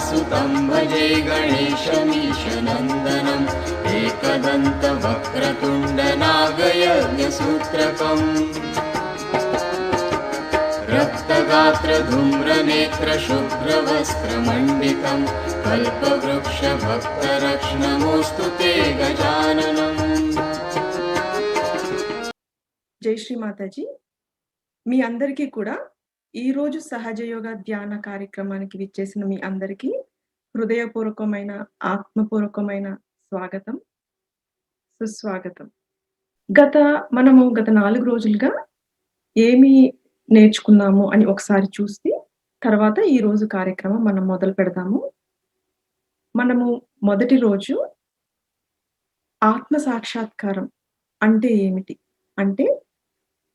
सुतं भजे गणेशमीशनन्दनम् एकदन्तवक्रतुण्डनागयज्ञसूत्रकम् रक्तगात्रधूम्रनेत्रशुभ्रवस्त्रमण्डितं कल्पवृक्षभक्तरक्ष्णमोऽस्तु ते गजाननम्। జై శ్రీ మాతాజీ. మీ అందరికీ కూడా ఈరోజు సహజ యోగ ధ్యాన కార్యక్రమానికి విచ్చేసిన మీ అందరికీ హృదయపూర్వకమైన ఆత్మపూర్వకమైన స్వాగతం, సుస్వాగతం. మనము గత 4 రోజులుగా ఏమి నేర్చుకున్నాము అని ఒకసారి చూసి తర్వాత ఈ రోజు కార్యక్రమం మనం మొదలు పెడదాము. మనము మొదటి రోజు ఆత్మ సాక్షాత్కారం అంటే ఏమిటి అంటే,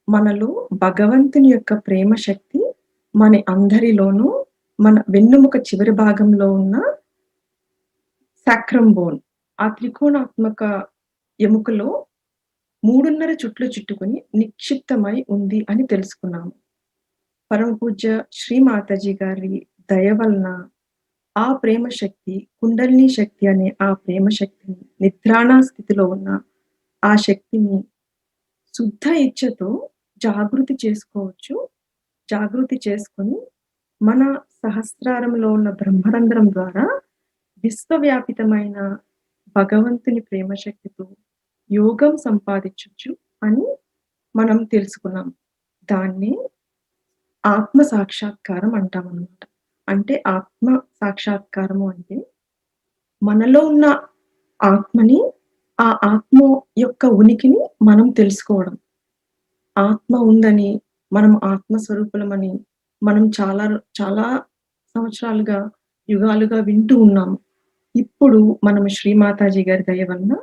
మనలో భగవంతుని యొక్క ప్రేమ శక్తి మన అందరిలోనూ మన వెన్నుముక చివరి భాగంలో ఉన్న సాక్రమ్ బోన్, ఆ త్రికోణాత్మక ఎముకలో 3.5 చుట్లు చుట్టుకొని నిక్షిప్తమై ఉంది అని తెలుసుకున్నాము. పరమ పూజ్య శ్రీ మాతాజీ గారి దయ వలన ఆ ప్రేమ శక్తి, కుండలిని శక్తి అనే ఆ ప్రేమ శక్తిని, నిద్రాణా స్థితిలో ఉన్న ఆ శక్తిని శుద్ధ ఇచ్ఛతో జాగృతి చేసుకోవచ్చు. జాగృతి చేసుకొని మన సహస్రారంలో ఉన్న బ్రహ్మరంధ్రం ద్వారా విశ్వవ్యాపితమైన భగవంతుని ప్రేమ శక్తితో యోగం సంపాదించవచ్చు అని మనం తెలుసుకున్నాం. దాన్ని ఆత్మ సాక్షాత్కారం అంటామన్నమాట. అంటే ఆత్మ సాక్షాత్కారము అంటే మనలో ఉన్న ఆత్మని, ఆ ఆత్మ యొక్క ఉనికిని మనం తెలుసుకోవడం. ఆత్మ ఉందని, మనం ఆత్మస్వరూపులమని మనం చాలా చాలా సంవత్సరాలుగా, యుగాలుగా వింటూ ఉన్నాము. ఇప్పుడు మనం శ్రీమాతాజీ గారి దయ వలన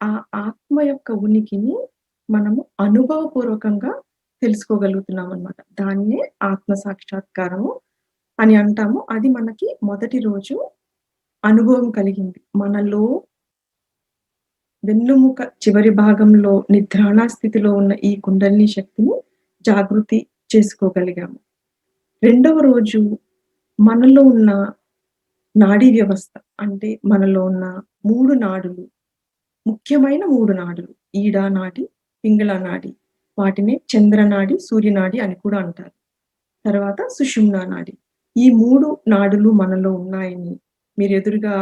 ఆ ఆత్మ యొక్క ఉనికిని మనము అనుభవపూర్వకంగా తెలుసుకోగలుగుతున్నాం అన్నమాట. దాన్నే ఆత్మ సాక్షాత్కారము అని అంటాము. అది మనకి మొదటి రోజు అనుభవం కలిగింది. మనలో వెన్నుముక చివరి భాగంలో నిద్రాణా స్థితిలో ఉన్న ఈ కుండలిని శక్తిని జాగృతి చేసుకోగలిగాము. రెండవ రోజు మనలో ఉన్న నాడీ వ్యవస్థ, అంటే మనలో ఉన్న 3 నాడులు, ముఖ్యమైన 3 నాడులు, ఈడా నాడి, పింగళ నాడి, వాటినే చంద్రనాడి, సూర్యనాడి అని కూడా అంటారు. తర్వాత సుషుమ్నా నాడి. ఈ 3 నాడులు మనలో ఉన్నాయని మీరు ఎదురుగా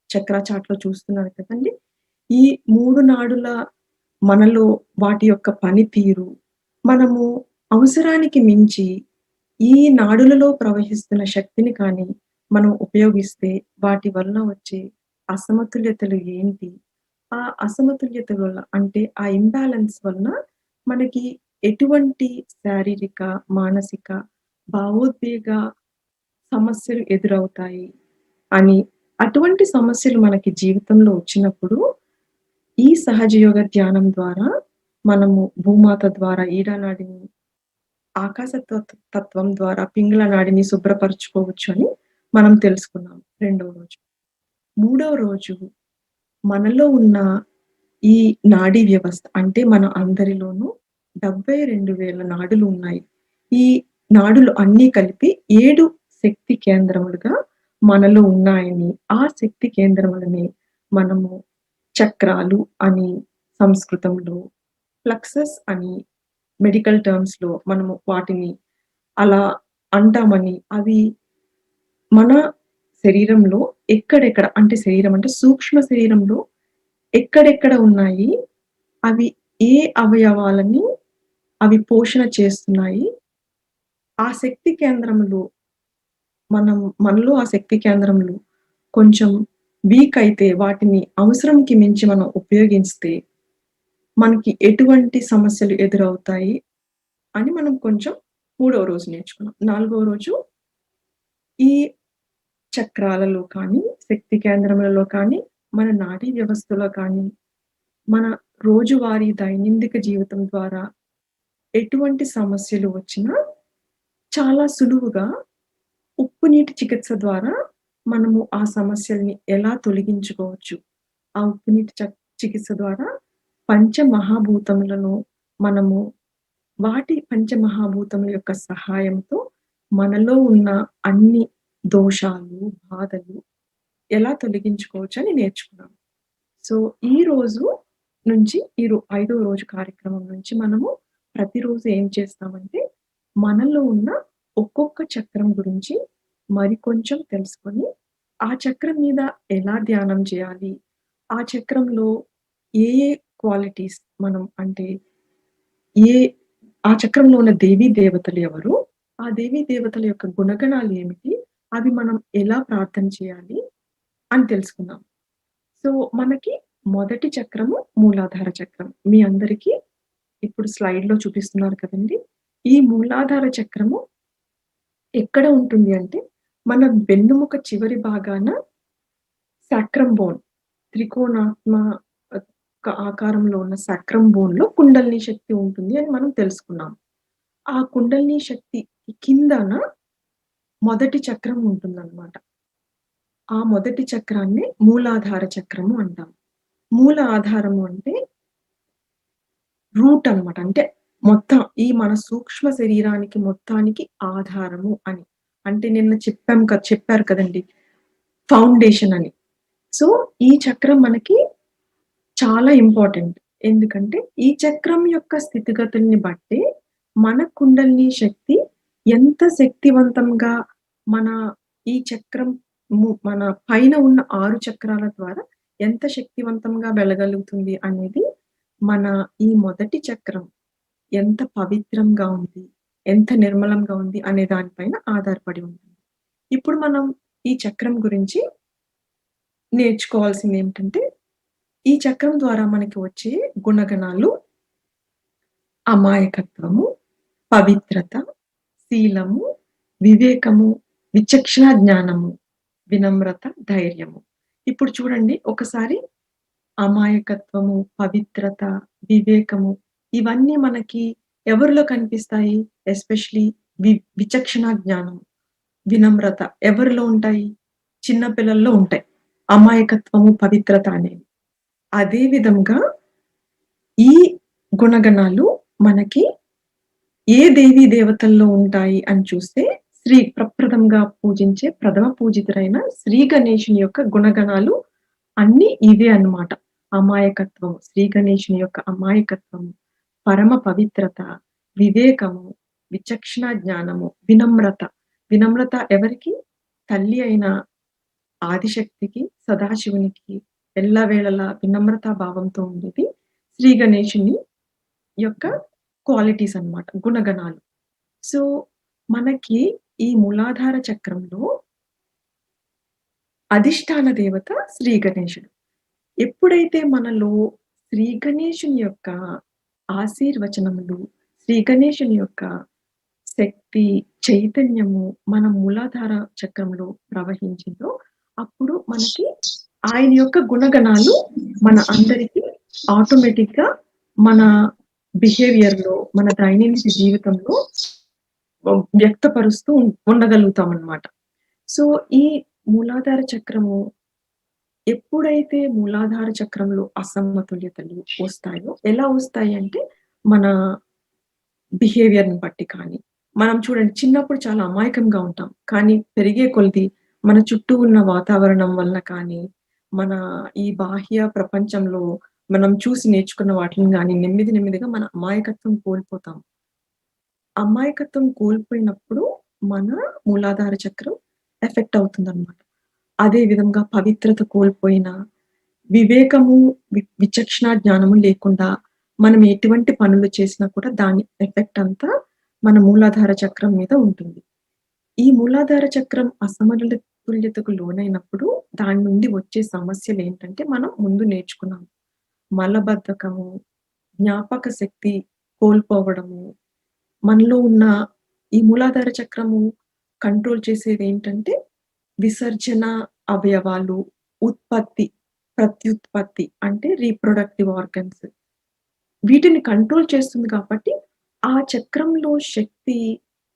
చక్రా చార్ట్‌లో చూస్తున్నారు కదండీ. ఈ 3 నాడుల మనలో వాటి యొక్క పనితీరు, మనము అవసరానికి మించి ఈ నాడులలో ప్రవహిస్తున్న శక్తిని కానీ మనం ఉపయోగిస్తే వాటి వలన వచ్చే అసమతుల్యతలు ఏంటి? ఆ అసమతుల్యత వల్ల, అంటే ఆ ఇంబాలెన్స్ వలన మనకి ఎటువంటి శారీరక, మానసిక, భావోద్వేగ సమస్యలు ఎదురవుతాయి అని, అటువంటి సమస్యలు మనకి జీవితంలో వచ్చినప్పుడు ఈ సహజ యోగ ధ్యానం ద్వారా మనము భూమాత ద్వారా ఈడా నాడిని, ఆకాశ తత్వం ద్వారా పింగళ నాడిని శుభ్రపరచుకోవచ్చు అని మనం తెలుసుకున్నాం రెండవ రోజు. మూడవ రోజు మనలో ఉన్న ఈ నాడీ వ్యవస్థ, అంటే మన అందరిలోనూ 72,000 నాడులు ఉన్నాయి. ఈ నాడులు అన్నీ కలిపి 7 శక్తి కేంద్రములుగా మనలో ఉన్నాయని, ఆ శక్తి కేంద్రములని మనము చక్రాలు అని సంస్కృతంలో, ప్లక్సస్ అని మెడికల్ టర్మ్స్‌లో మనము వాటిని అలా అంటామని, అవి మన శరీరంలో ఎక్కడెక్కడ, అంటే శరీరం అంటే సూక్ష్మ శరీరంలో ఎక్కడెక్కడ ఉన్నాయి, అవి ఏ అవయవాలని అవి పోషణ చేస్తున్నాయి, ఆ శక్తి కేంద్రములు మనలో ఆ శక్తి కేంద్రములు కొంచెం వీక్ అయితే, వాటిని అవసరంకి మించి మనం ఉపయోగిస్తే మనకి ఎటువంటి సమస్యలు ఎదురవుతాయి అని మనం కొంచెం మూడవ రోజు నేర్చుకున్నాం. నాలుగవ రోజు ఈ చక్రాలలో కానీ, శక్తి కేంద్రములలో కానీ, మన నాడీ వ్యవస్థలో కానీ, మన రోజువారీ దైనందిక జీవితం ద్వారా ఎటువంటి సమస్యలు వచ్చినా చాలా సులువుగా ఉప్పు నీటి చికిత్స ద్వారా మనము ఆ సమస్యల్ని ఎలా తొలగించుకోవచ్చు. ఆ ఉప్పు నీటి చికిత్స ద్వారా పంచమహాభూతములను మనము, వాటి పంచమహాభూతముల యొక్క సహాయంతో మనలో ఉన్న అన్ని దోషాలు, బాధలు ఎలా తొలగించుకోవచ్చని నేర్చుకున్నాం. సో, ఈరోజు నుంచి ఐదో రోజు కార్యక్రమం నుంచి మనము ప్రతిరోజు ఏం చేస్తామంటే, మనలో ఉన్న ఒక్కొక్క చక్రం గురించి మరికొంచెం తెలుసుకొని, ఆ చక్రం మీద ఎలా ధ్యానం చేయాలి? ఆ చక్రంలో ఏ ఏ క్వాలిటీస్ మనం అంటే ఏ ఆ చక్రంలో ఉన్న దేవీ దేవతలు ఎవరు? ఆ దేవీ దేవతల యొక్క గుణగణాలు ఏమిటి? అవి మనం ఎలా ప్రార్థన చేయాలి? అని తెలుసుకున్నాం. సో, మనకి మొదటి చక్రము మూలాధార చక్రం. మీ అందరికీ ఇప్పుడు స్లైడ్‌లో చూపిస్తున్నారు కదండీ! ఈ మూలాధార చక్రము ఎక్కడ ఉంటుంది అంటే, మన వెన్నుముక చివరి భాగాన సాక్రమ్ బోన్ త్రికోణాత్మ ఆకారంలో ఉన్న సాక్రమ్ బోన్‌లో కుండలిని శక్తి ఉంటుంది అని మనం తెలుసుకున్నాం. ఆ కుండలిని శక్తి కిందన మొదటి చక్రం ఉంటుందన్నమాట. ఆ మొదటి చక్రాన్ని మూలాధార చక్రము అంటాం. మూల ఆధారము అంటే రూట్ అన్నమాట. అంటే మొత్తం ఈ మన సూక్ష్మ శరీరానికి మొత్తానికి ఆధారము అని. అంటే నిన్న చెప్పారు కదండీ! ఫౌండేషన్ అని. సో, ఈ చక్రం మనకి చాలా ఇంపార్టెంట్. ఎందుకంటే, ఈ చక్రం యొక్క స్థితిగతుల్ని బట్టే మన కుండలిని శక్తి ఎంత శక్తివంతంగా మన ఈ చక్రం మన పైన ఉన్న 6 చక్రాల ద్వారా ఎంత శక్తివంతంగా వెళ్ళగలుగుతుంది అనేది మన ఈ మొదటి చక్రం ఎంత పవిత్రంగా ఉంది, ఎంత నిర్మలంగా ఉంది అనే దాని పైన ఆధారపడి ఉంటుంది. ఇప్పుడు మనం ఈ చక్రం గురించి నేర్చుకోవాల్సిందేంటంటే, ఈ చక్రం ద్వారా మనకి వచ్చే గుణగణాలు అమాయకత్వము, పవిత్రత, శీలము, వివేకము, విచక్షణ జ్ఞానము, వినమ్రత, ధైర్యము. ఇప్పుడు చూడండి ఒకసారి అమాయకత్వము, పవిత్రత, వివేకము ఇవన్నీ మనకి ఎవరిలో కనిపిస్తాయి? ఎస్పెషల్లీ విచక్షణ జ్ఞానం, వినమ్రత ఎవరిలో ఉంటాయి? చిన్న పిల్లల్లో ఉంటాయి. అమాయకత్వము, పవిత్రత అనేవి. అదే విధంగా ఈ గుణగణాలు మనకి ఏ దేవీ దేవతల్లో ఉంటాయి అని చూస్తే ప్రప్రథంగా పూజించే ప్రథమ పూజితుడైన శ్రీ గణేషుని యొక్క గుణగణాలు అన్నీ ఇవే అన్నమాట. అమాయకత్వం, శ్రీ గణేషుని యొక్క అమాయకత్వము, పరమ పవిత్రత, వివేకము, విచక్షణ జ్ఞానము, వినమ్రత. వినమ్రత ఎవరికి? తల్లి అయిన ఆదిశక్తికి, సదాశివునికి ఎల్లవేళలా వినమ్రతా భావంతో ఉండేది శ్రీ గణేషుని యొక్క క్వాలిటీస్ అన్నమాట. గుణగణాలు. సో, మనకి ఈ మూలాధార చక్రంలో అధిష్టాన దేవత శ్రీ గణేశుడు. ఎప్పుడైతే మనలో శ్రీ గణేశుని యొక్క ఆశీర్వచనములు, శ్రీ గణేశుని యొక్క శక్తి, చైతన్యము మన మూలాధార చక్రంలో ప్రవహించిందో, అప్పుడు మనకి ఆయన యొక్క గుణగణాలు మన అందరికి ఆటోమేటిక్‌గా మన బిహేవియర్‌లో, మన దైనందిన జీవితంలో వ్యక్తపరుస్తూ ఉండగలుగుతామనమాట. సో, ఈ మూలాధార చక్రము ఎప్పుడైతే మూలాధార చక్రంలో అసమతుల్యతలు వస్తాయో, ఎలా వస్తాయి అంటే మన బిహేవియర్‌ని బట్టి కానీ, మనం చూడండి చిన్నప్పుడు చాలా అమాయకంగా ఉంటాం. కానీ పెరిగే కొలిది మన చుట్టూ ఉన్న వాతావరణం వలన కానీ, మన ఈ బాహ్య ప్రపంచంలో మనం చూసి నేర్చుకున్న వాటిని గాని నెమ్మదిగా మన అమాయకత్వం కోల్పోతాం. అమాయకత్వం కోల్పోయినప్పుడు మన మూలాధార చక్రం ఎఫెక్ట్ అవుతుందనమాట. అదే విధంగా పవిత్రత కోల్పోయిన, వివేకము, విచక్షణ జ్ఞానము లేకుండా మనం ఎటువంటి పనులు చేసినా కూడా దాని ఎఫెక్ట్ అంతా మన మూలాధార చక్రం మీద ఉంటుంది. ఈ మూలాధార చక్రం అసమతుల్యతకు లోనైనప్పుడు దాని నుండి వచ్చే సమస్యలేంటంటే మనం ముందు నేర్చుకున్నాం. మలబద్ధకము, జ్ఞాపక శక్తి కోల్పోవడము, మనలో ఉన్న ఈ మూలాధార చక్రము కంట్రోల్ చేసేదేంటంటే విసర్జన అవయవాలు, ఉత్పత్తి, ప్రత్యుత్పత్తి అంటే రీప్రొడక్టివ్ ఆర్గన్స్. వీటిని కంట్రోల్ చేస్తుంది కాబట్టి, ఆ చక్రంలో శక్తి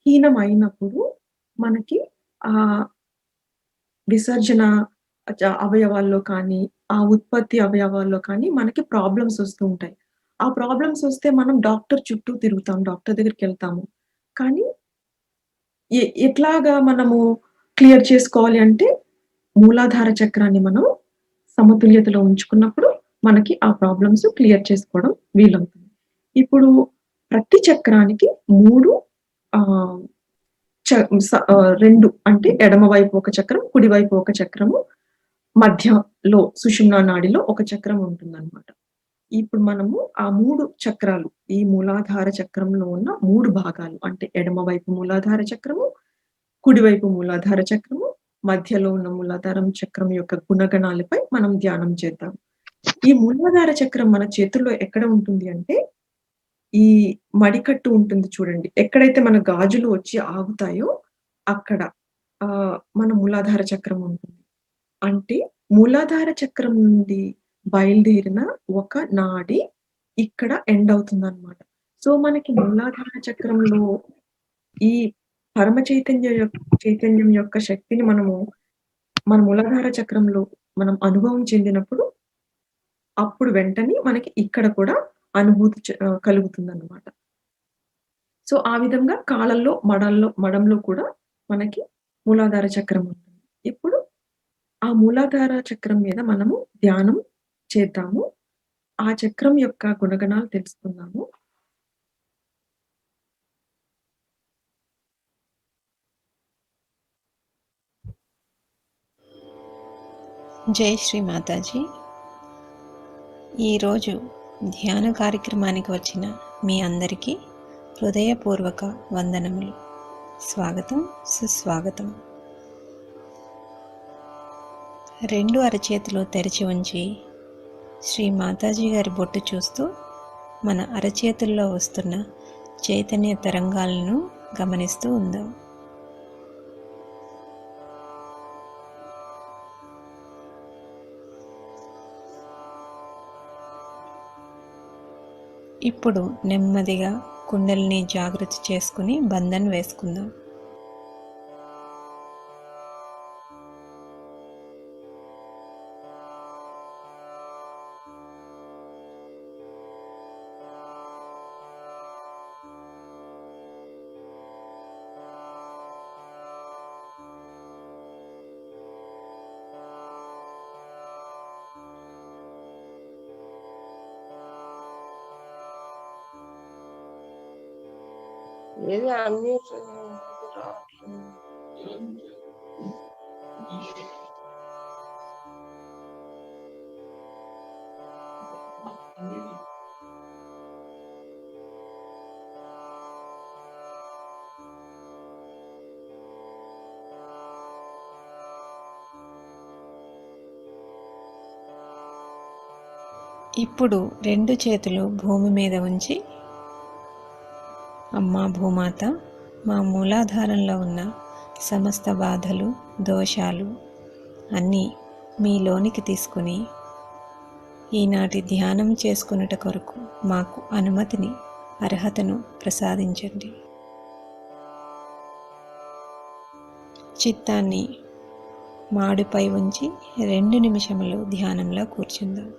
హీనమైనప్పుడు మనకి ఆహ్, విసర్జన అవయవాల్లో కానీ, ఆ ఉత్పత్తి అవయవాల్లో కానీ మనకి ప్రాబ్లమ్స్ వస్తూ ఉంటాయి. ఆ ప్రాబ్లమ్స్ వస్తే మనం డాక్టర్ చుట్టూ తిరుగుతాం. డాక్టర్ దగ్గరికెళ్తాము. కానీ ఎట్లాగా మనము క్లియర్ చేసుకోవాలి అంటే మూలాధార చక్రాన్ని మనం సమతుల్యతలో ఉంచుకున్నప్పుడు మనకి ఆ ప్రాబ్లమ్స్ క్లియర్ చేసుకోవడం వీలవుతుంది. ఇప్పుడు ప్రతి చక్రానికి 3 ఆహ్, 2 అంటే ఎడమ వైపు ఒక చక్రం, కుడి వైపు ఒక చక్రము, మధ్యలో సుషుమ్నా నాడిలో ఒక చక్రం ఉంటుందన్నమాట. ఇప్పుడు మనము ఆ 3 చక్రాలు, ఈ మూలాధార చక్రంలో ఉన్న 3 భాగాలు అంటే ఎడమ వైపు మూలాధార చక్రము, కుడివైపు మూలాధార చక్రము, మధ్యలో ఉన్న మూలాధారం చక్రం యొక్క గుణగణాలపై మనం ధ్యానం చేద్దాం. ఈ మూలాధార చక్రం మన చేతుల్లో ఎక్కడ ఉంటుంది అంటే, ఈ మడికట్టు ఉంటుంది చూడండి. ఎక్కడైతే మన గాజులు వచ్చి ఆగుతాయో అక్కడ మన మూలాధార చక్రం ఉంటుంది. అంటే మూలాధార చక్రం నుండి బయలుదేరిన ఒక నాడి ఇక్కడ ఎండ్ అవుతుందన్నమాట. సో, మనకి మూలాధార చక్రంలో ఈ పరమ చైతన్యం యొక్క శక్తిని మన మూలాధార చక్రంలో మనం అనుభవం చెందినప్పుడు, అప్పుడు వెంటనే మనకి ఇక్కడ కూడా అనుభూతి కలుగుతుందన్నమాట. సో, ఆ విధంగా కాళ్ళల్లో, మడంలో కూడా మనకి మూలాధార చక్రం ఉంటుంది. ఇప్పుడు ఆ మూలాధార చక్రం మీద మనము ధ్యానం చేద్దాము. ఆ చక్రం యొక్క గుణగణాలు తెలుసుకుందాము. జై శ్రీ మాతాజీ. ఈరోజు ధ్యాన కార్యక్రమానికి వచ్చిన మీ అందరికీ హృదయపూర్వక వందనములు. స్వాగతం, సుస్వాగతం. 2 అరచేతులు తెరిచి ఉంచి శ్రీ మాతాజీ గారి బొట్టు చూస్తూ మన అరచేతుల్లో వస్తున్న చైతన్య తరంగాలను గమనిస్తూ ఉందాం. ఇప్పుడు నెమ్మదిగా కుండలిని జాగృతి చేసుకుని బంధన్ వేసుకుందాం. ఏది అన్మ్యూట్ రావట్లేదు. ఇప్పుడు 2 చేతులు భూమి మీద ఉంచి, అమ్మా భూమాత, మా మూలాధారంలో ఉన్న సమస్త బాధలు, దోషాలు అన్నీ మీలోనికి తీసుకుని ఈనాటి ధ్యానం చేసుకున్నట కొరకు మాకు అనుమతిని, అర్హతను ప్రసాదించండి. చిత్తాన్ని మాడుపై ఉంచి 2 నిమిషములు ధ్యానంలో కూర్చుందాం.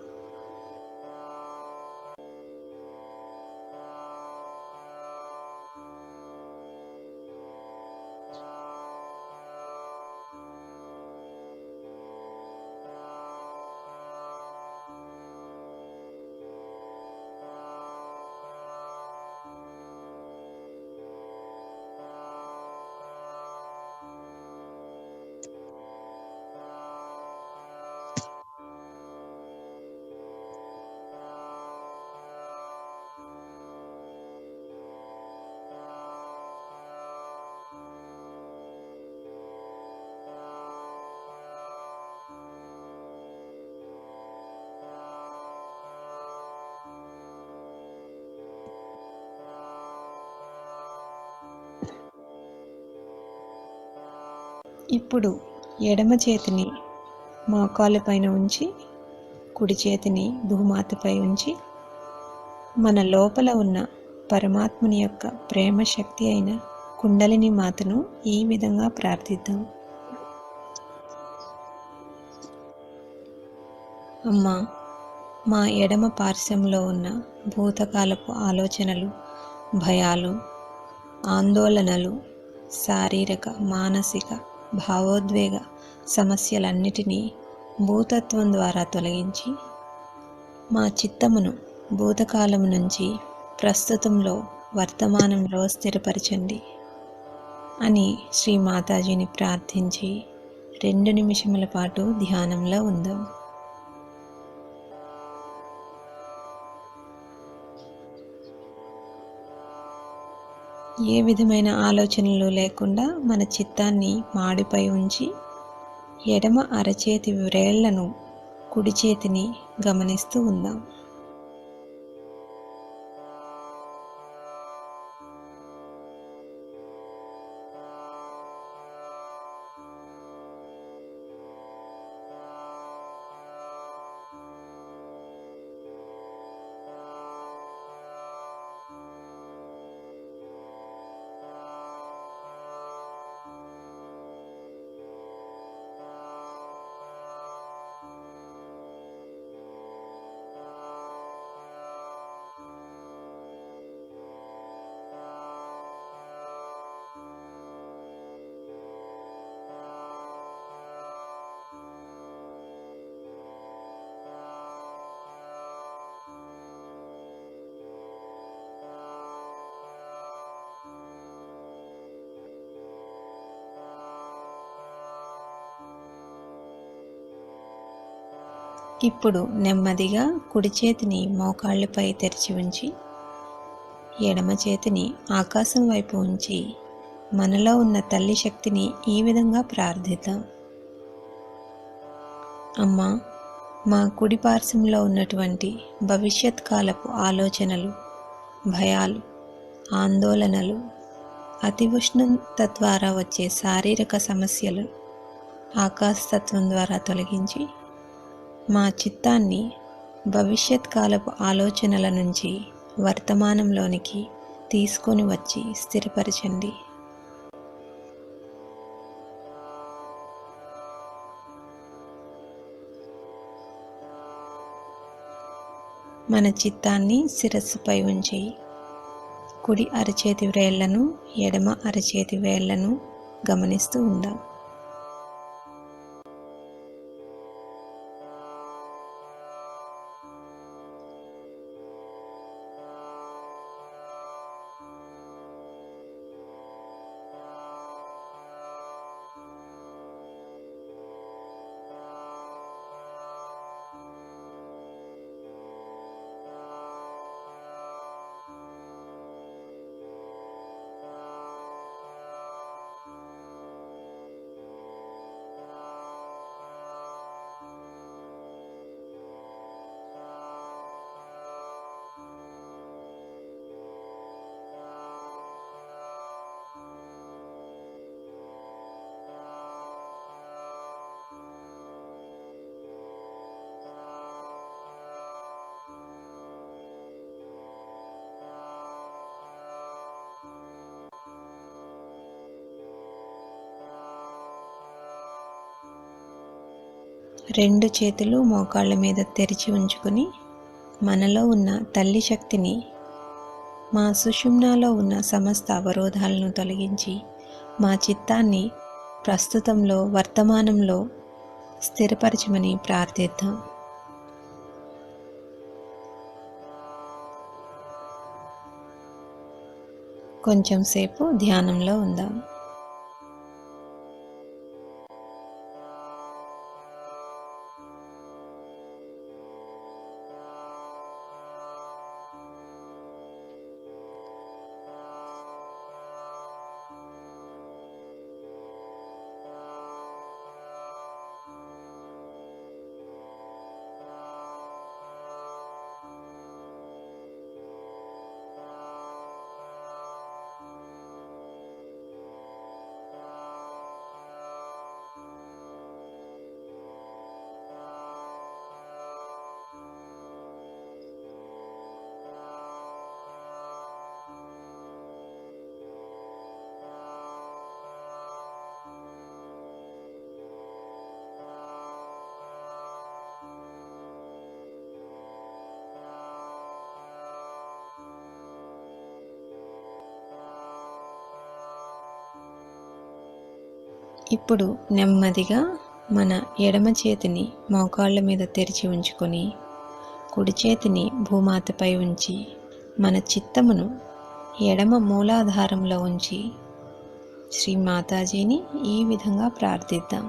ఇప్పుడు ఎడమ చేతిని మోకాళ్ళపైన ఉంచి, కుడి చేతిని భూమాతపై ఉంచి, మన లోపల ఉన్న పరమాత్మని యొక్క ప్రేమ శక్తి అయిన కుండలిని మాతను ఈ విధంగా ప్రార్థిద్దాం. అమ్మా, మా ఎడమ పార్శ్వంలో ఉన్న భూతకాలపు ఆలోచనలు, భయాలు, ఆందోళనలు, శారీరక, మానసిక భావోద్వేగ సమస్యలన్నిటినీ భూతత్వం ద్వారా తొలగించి మా చిత్తమును భూతకాలము నుంచి ప్రస్తుతంలో వర్తమానంలో స్థిరపరచండి అని శ్రీ మాతాజీని ప్రార్థించి 2 నిమిషముల పాటు ధ్యానంలో ఉందాం. ఏ విధమైన ఆలోచనలు లేకుండా మన చిత్తాన్ని మాడిపై ఉంచి ఎడమ అరచేతి వ్రేళ్లను కుడి చేతిని గమనిస్తూ ఉందాం. ఇప్పుడు నెమ్మదిగా కుడి చేతిని మోకాళ్ళపై తెరిచి ఉంచి ఎడమ చేతిని ఆకాశం వైపు ఉంచి మనలో ఉన్న తల్లి శక్తిని ఈ విధంగా ప్రార్థిద్దాం. అమ్మా, మా కుడి పార్శ్వంలో ఉన్నటువంటి భవిష్యత్ కాలపు ఆలోచనలు, భయాలు, ఆందోళనలు, అతి ఉష్ణత ద్వారా వచ్చే శారీరక సమస్యలు ఆకాశతత్వం ద్వారా తొలగించి మా చిత్తాన్ని భవిష్యత్ కాలపు ఆలోచనల నుంచి వర్తమానంలోనికి తీసుకొని వచ్చి స్థిరపరచండి. మన చిత్తాన్ని శిరస్సుపై ఉంచి కుడి అరచేతి వ్రేళ్లను, ఎడమ అరచేతి వేళ్లను గమనిస్తూ ఉందాం. రెండు చేతులు మోకాళ్ళ మీద తెరిచి ఉంచుకొని మనలో ఉన్న తల్లి శక్తిని మా సుషుమ్నాలో ఉన్న సమస్త అవరోధాలను తొలగించి మా చిత్తాన్ని ప్రస్తుతంలో వర్తమానంలో స్థిరపరచమని ప్రార్థిద్దాం. కొంచెం సేపు ధ్యానంలో ఉందాం. ఇప్పుడు నెమ్మదిగా మన ఎడమ చేతిని మోకాళ్ళ మీద తెరిచి ఉంచుకొని కుడి చేతిని భూమాతపై ఉంచి మన చిత్తమును ఎడమ మూలాధారంలో ఉంచి శ్రీ మాతాజీని ఈ విధంగా ప్రార్థిద్దాం.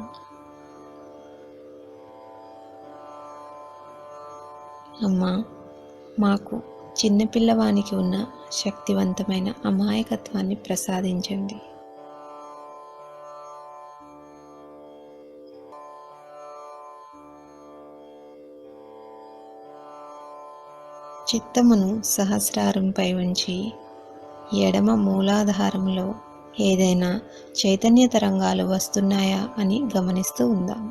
అమ్మా, మాకు చిన్నపిల్లవానికి ఉన్న శక్తివంతమైన అమాయకత్వాన్ని ప్రసాదించండి. చిత్తమును సహస్రారంపై ఉంచి ఎడమ మూలాధారంలో ఏదైనా చైతన్య తరంగాలు వస్తున్నాయా అని గమనిస్తూ ఉందాం.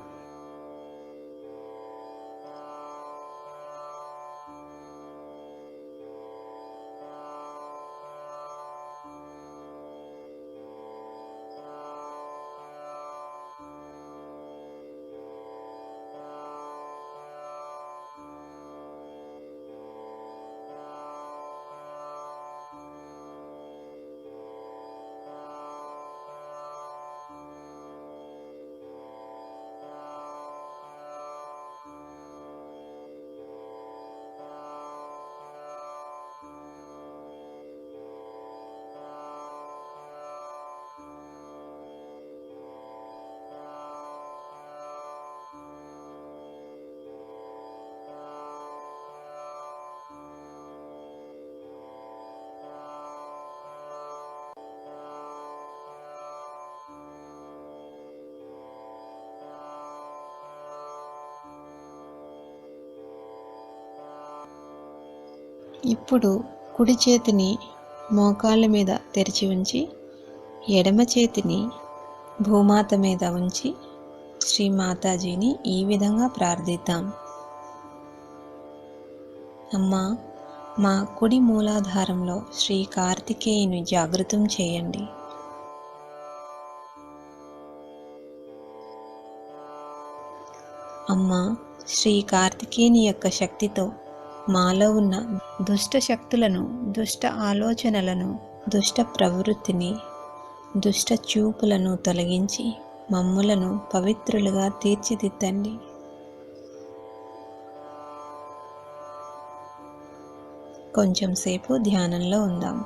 ఇప్పుడు కుడి చేతిని మోకాళ్ళ మీద తెరిచి ఉంచి ఎడమ చేతిని భూమాత మీద ఉంచి శ్రీ మాతాజీని ఈ విధంగా ప్రార్థిద్దాం. అమ్మా, మా కుడి మూలాధారంలో శ్రీ కార్తికేయుని జాగృతం చేయండి. అమ్మా, శ్రీ కార్తికేయుని యొక్క శక్తితో మాలో ఉన్న దుష్ట శక్తులను, దుష్ట ఆలోచనలను, దుష్ట ప్రవృత్తిని, దుష్ట చూపులను తొలగించి మమ్ములను పవిత్రులుగా తీర్చిదిద్దండి. కొంచెం సేపు ధ్యానంలో ఉందాం.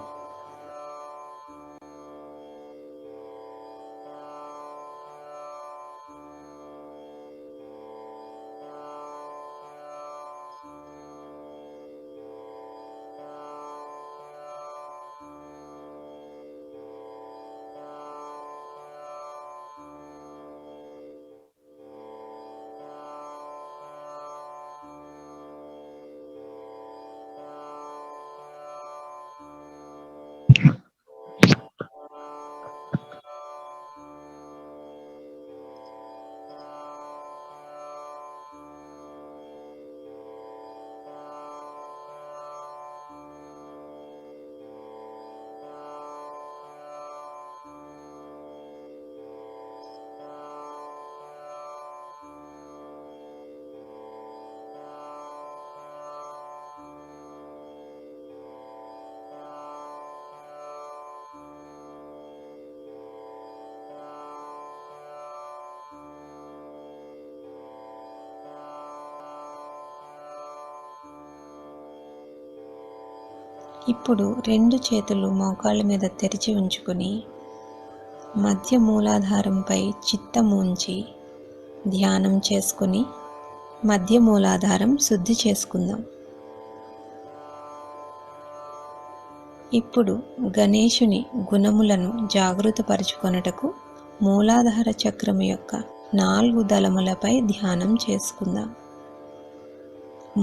ఇప్పుడు రెండు చేతులు మోకాళ్ళ మీద తెరిచి ఉంచుకొని మధ్య మూలాధారంపై చిత్తము ఉంచి ధ్యానం చేసుకొని మధ్య మూలాధారం శుద్ధి చేసుకుందాం. ఇప్పుడు గణేశుని గుణములను జాగృతపరుచుకొనుటకు మూలాధార చక్రము యొక్క 4 దళములపై ధ్యానం చేసుకుందాం.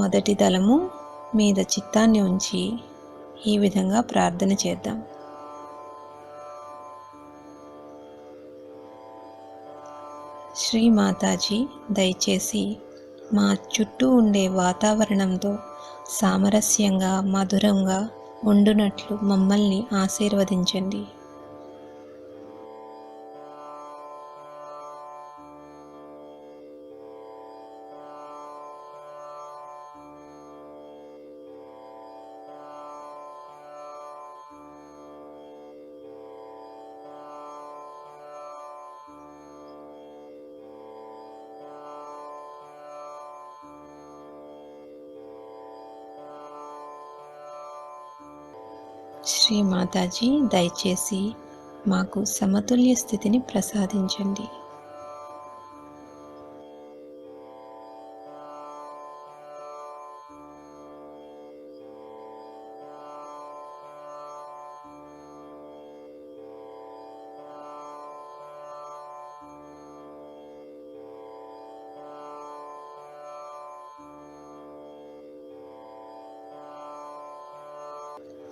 మొదటి దళము మీద చిత్తాన్ని ఉంచి ఈ విధంగా ప్రార్థన చేద్దాం. శ్రీ మాతాజీ, దయచేసి మా చుట్టూ ఉండే వాతావరణంతో సామరస్యంగా, మధురంగా ఉండునట్లు మమ్మల్ని ఆశీర్వదించండి. శ్రీ మాతాజీ దయచేసి మాకు సమతుల్య స్థితిని ప్రసాదించండి.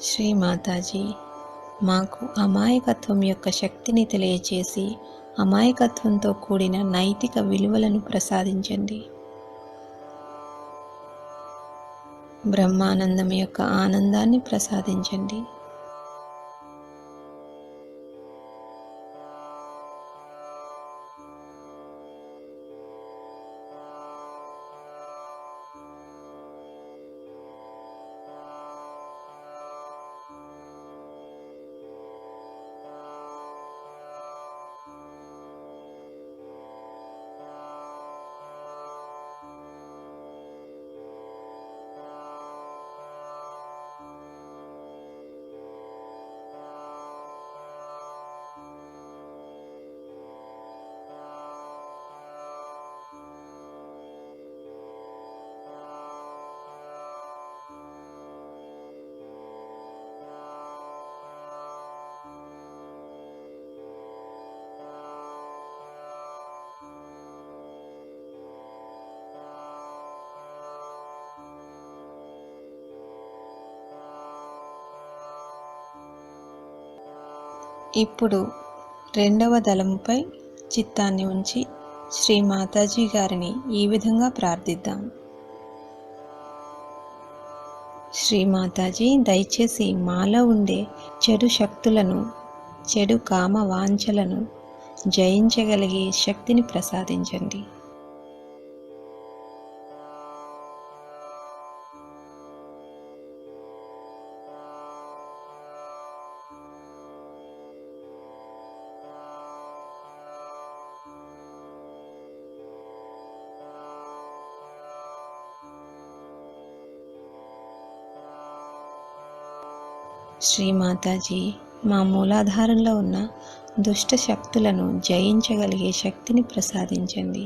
శ్రీ మాతాజీ మాకు అమాయకత్వం యొక్క శక్తిని తెలియచేసి అమాయకత్వంతో కూడిన నైతిక విలువలను ప్రసాదించండి. బ్రహ్మానందం యొక్క ఆనందాన్ని ప్రసాదించండి. ఇప్పుడు రెండవ దళముపై చిత్తాన్ని ఉంచి శ్రీ మాతాజీ గారిని ఈ విధంగా ప్రార్థిద్దాం. శ్రీ మాతాజీ దయచేసి మాలో ఉండే చెడు శక్తులను, చెడు కామ వాంఛలను జయించగలిగే శక్తిని ప్రసాదించండి. శ్రీ మాతాజీ మా మూలాధారంలో ఉన్న దుష్ట శక్తులను జయించగలిగే శక్తిని ప్రసాదించండి.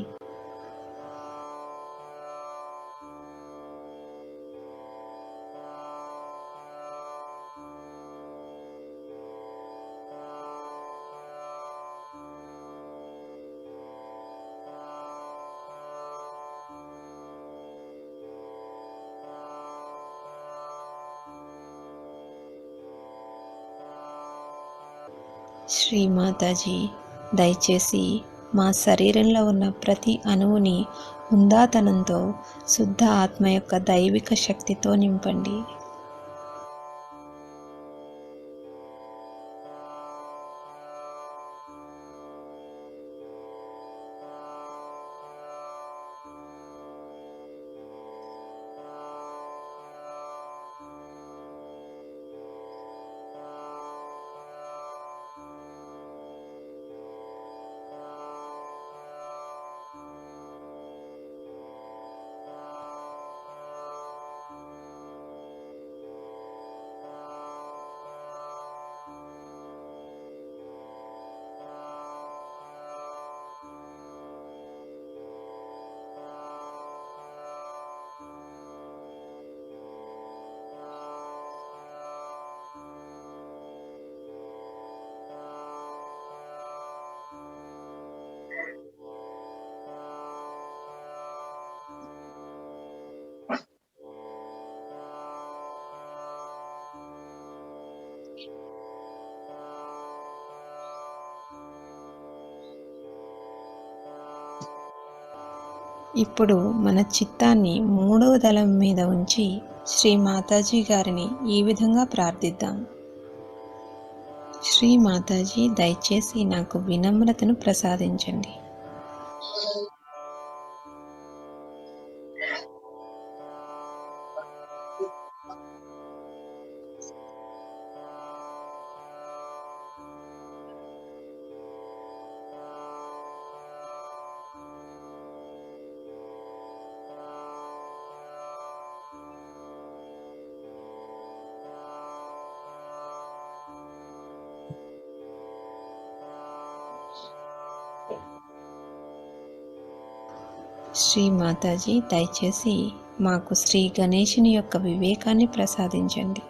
శ్రీ మాతాజీ దయచేసి మా శరీరంలో ఉన్న ప్రతి అణువుని ఉందాతనంతో శుద్ధ ఆత్మ యొక్క దైవిక శక్తితో నింపండి. ఇప్పుడు మన చిత్తాన్ని మూడవ దళం మీద ఉంచి శ్రీ మాతాజీ గారిని ఈ విధంగా ప్రార్థిద్దాం. శ్రీ మాతాజీ దయచేసి నాకు వినమ్రతను ప్రసాదించండి. శ్రీ మాతాజీ దయచేసి మాకు శ్రీ గణేశుని యొక్క వివేకాన్ని ప్రసాదించండి.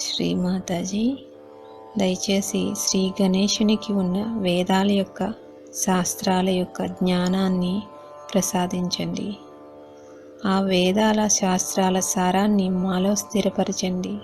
శ్రీ మాతాజీ దయచేసి శ్రీ గణేశునికి ఉన్న వేదాల యొక్క శాస్త్రాల యొక్క జ్ఞానాన్ని ప్రసాదించండి. ఆ వేదాల శాస్త్రాల సారాన్ని మాలో స్థిరపరచండి.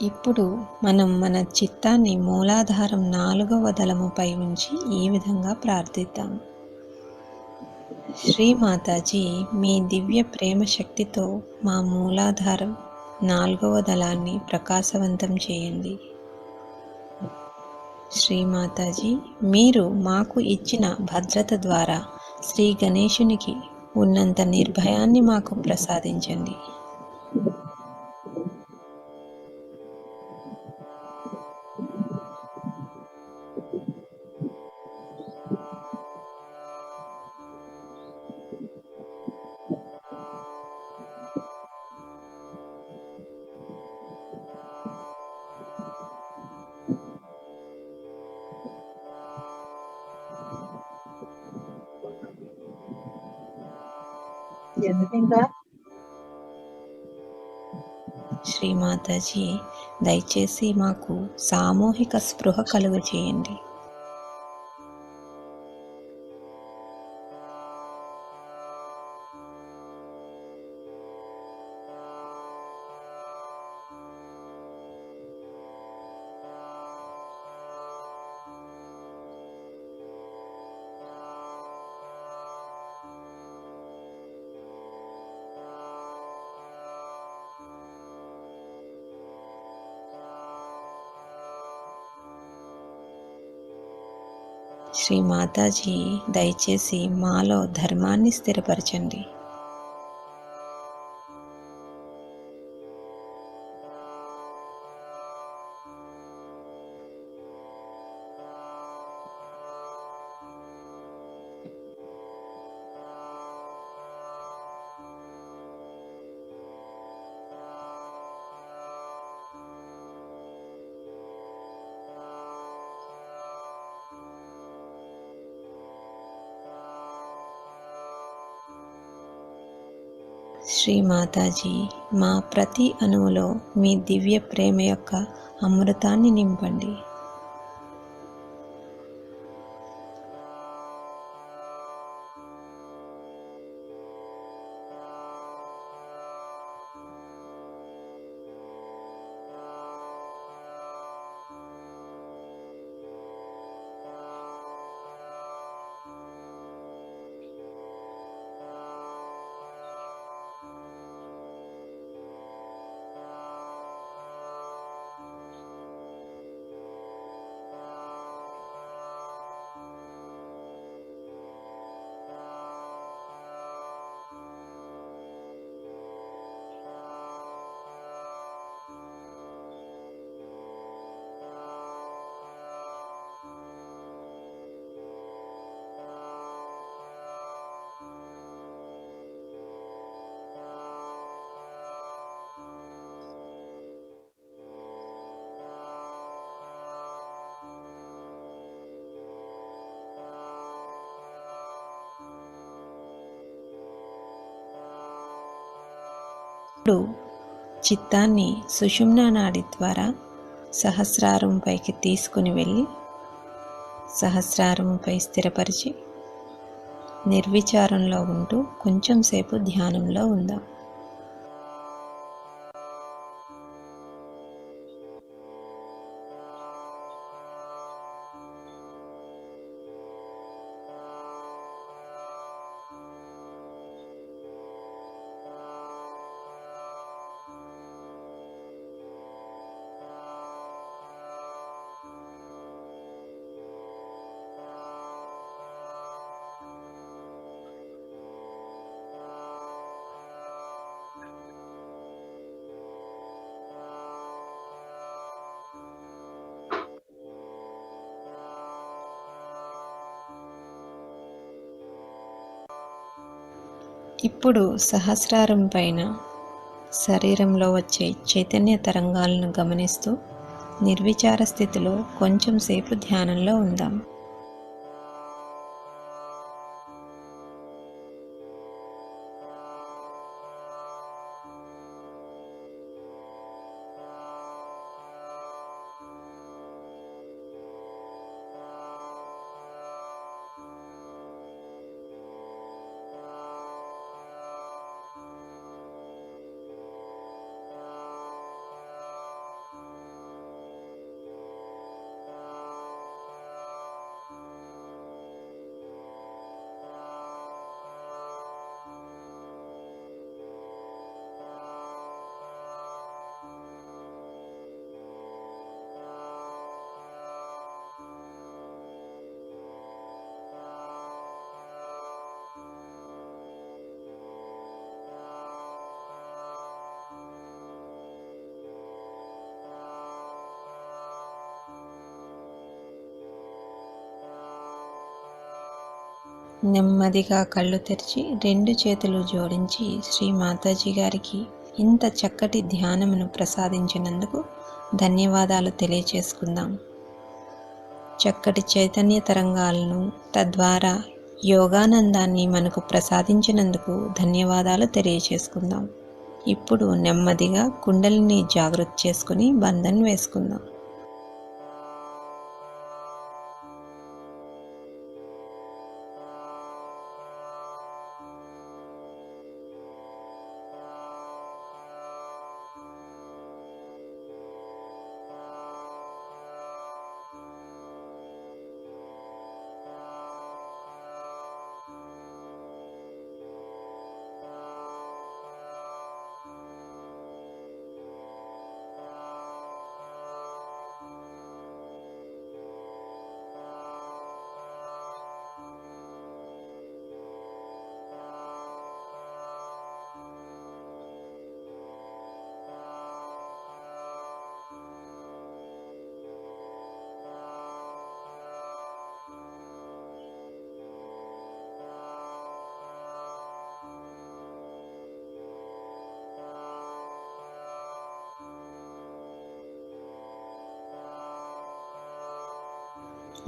ఇప్పుడు మనం మన చిత్తాన్ని మూలాధారం 4వ దళముపై ఉంచి ఈ విధంగా ప్రార్థిద్దాం. శ్రీ మాతాజీ మీ దివ్య ప్రేమ శక్తితో మా మూలాధారం 4వ దళాన్ని ప్రకాశవంతం చేయండి. శ్రీ మాతాజీ మీరు మాకు ఇచ్చిన భద్రత ద్వారా శ్రీ గణేశునికి ఉన్నంత నిర్భయాన్ని మాకు ప్రసాదించండి. శ్రీ మాతాజీ దయచేసి మాకు సామూహిక స్పృహ కలుగ చేయండి. శ్రీ మాతాజీ దయచేసి మాలో ధర్మాన్ని స్థిరపరచండి. శ్రీ మాతాజీ మా ప్రతి అణువులో మీ దివ్య ప్రేమ యొక్క అమృతాన్ని నింపండి. ఇప్పుడు చిత్తాన్ని సుషుమ్నా నాడి ద్వారా సహస్రారంపైకి తీసుకుని వెళ్ళి సహస్రారంపై స్థిరపరిచి నిర్విచారంలో ఉంటూ కొంచెం సేపు ధ్యానంలో ఉందాం. ఇప్పుడు సహస్రారం పైన శరీరంలో వచ్చే చైతన్య తరంగాలను గమనిస్తూ నిర్విచార స్థితిలో కొంచెం సేపు ధ్యానంలో ఉందాం. నెమ్మదిగా కళ్ళు తెరిచి రెండు చేతులు జోడించి శ్రీ మాతాజీ గారికి ఇంత చక్కటి ధ్యానమును ప్రసాదించినందుకు ధన్యవాదాలు తెలియచేసుకుందాం. చక్కటి చైతన్య తరంగాలను తద్వారా యోగానందాన్ని మనకు ప్రసాదించినందుకు ధన్యవాదాలు తెలియచేసుకుందాం. ఇప్పుడు నెమ్మదిగా కుండలిని జాగృతి చేసుకుని బంధన్ వేసుకుందాం.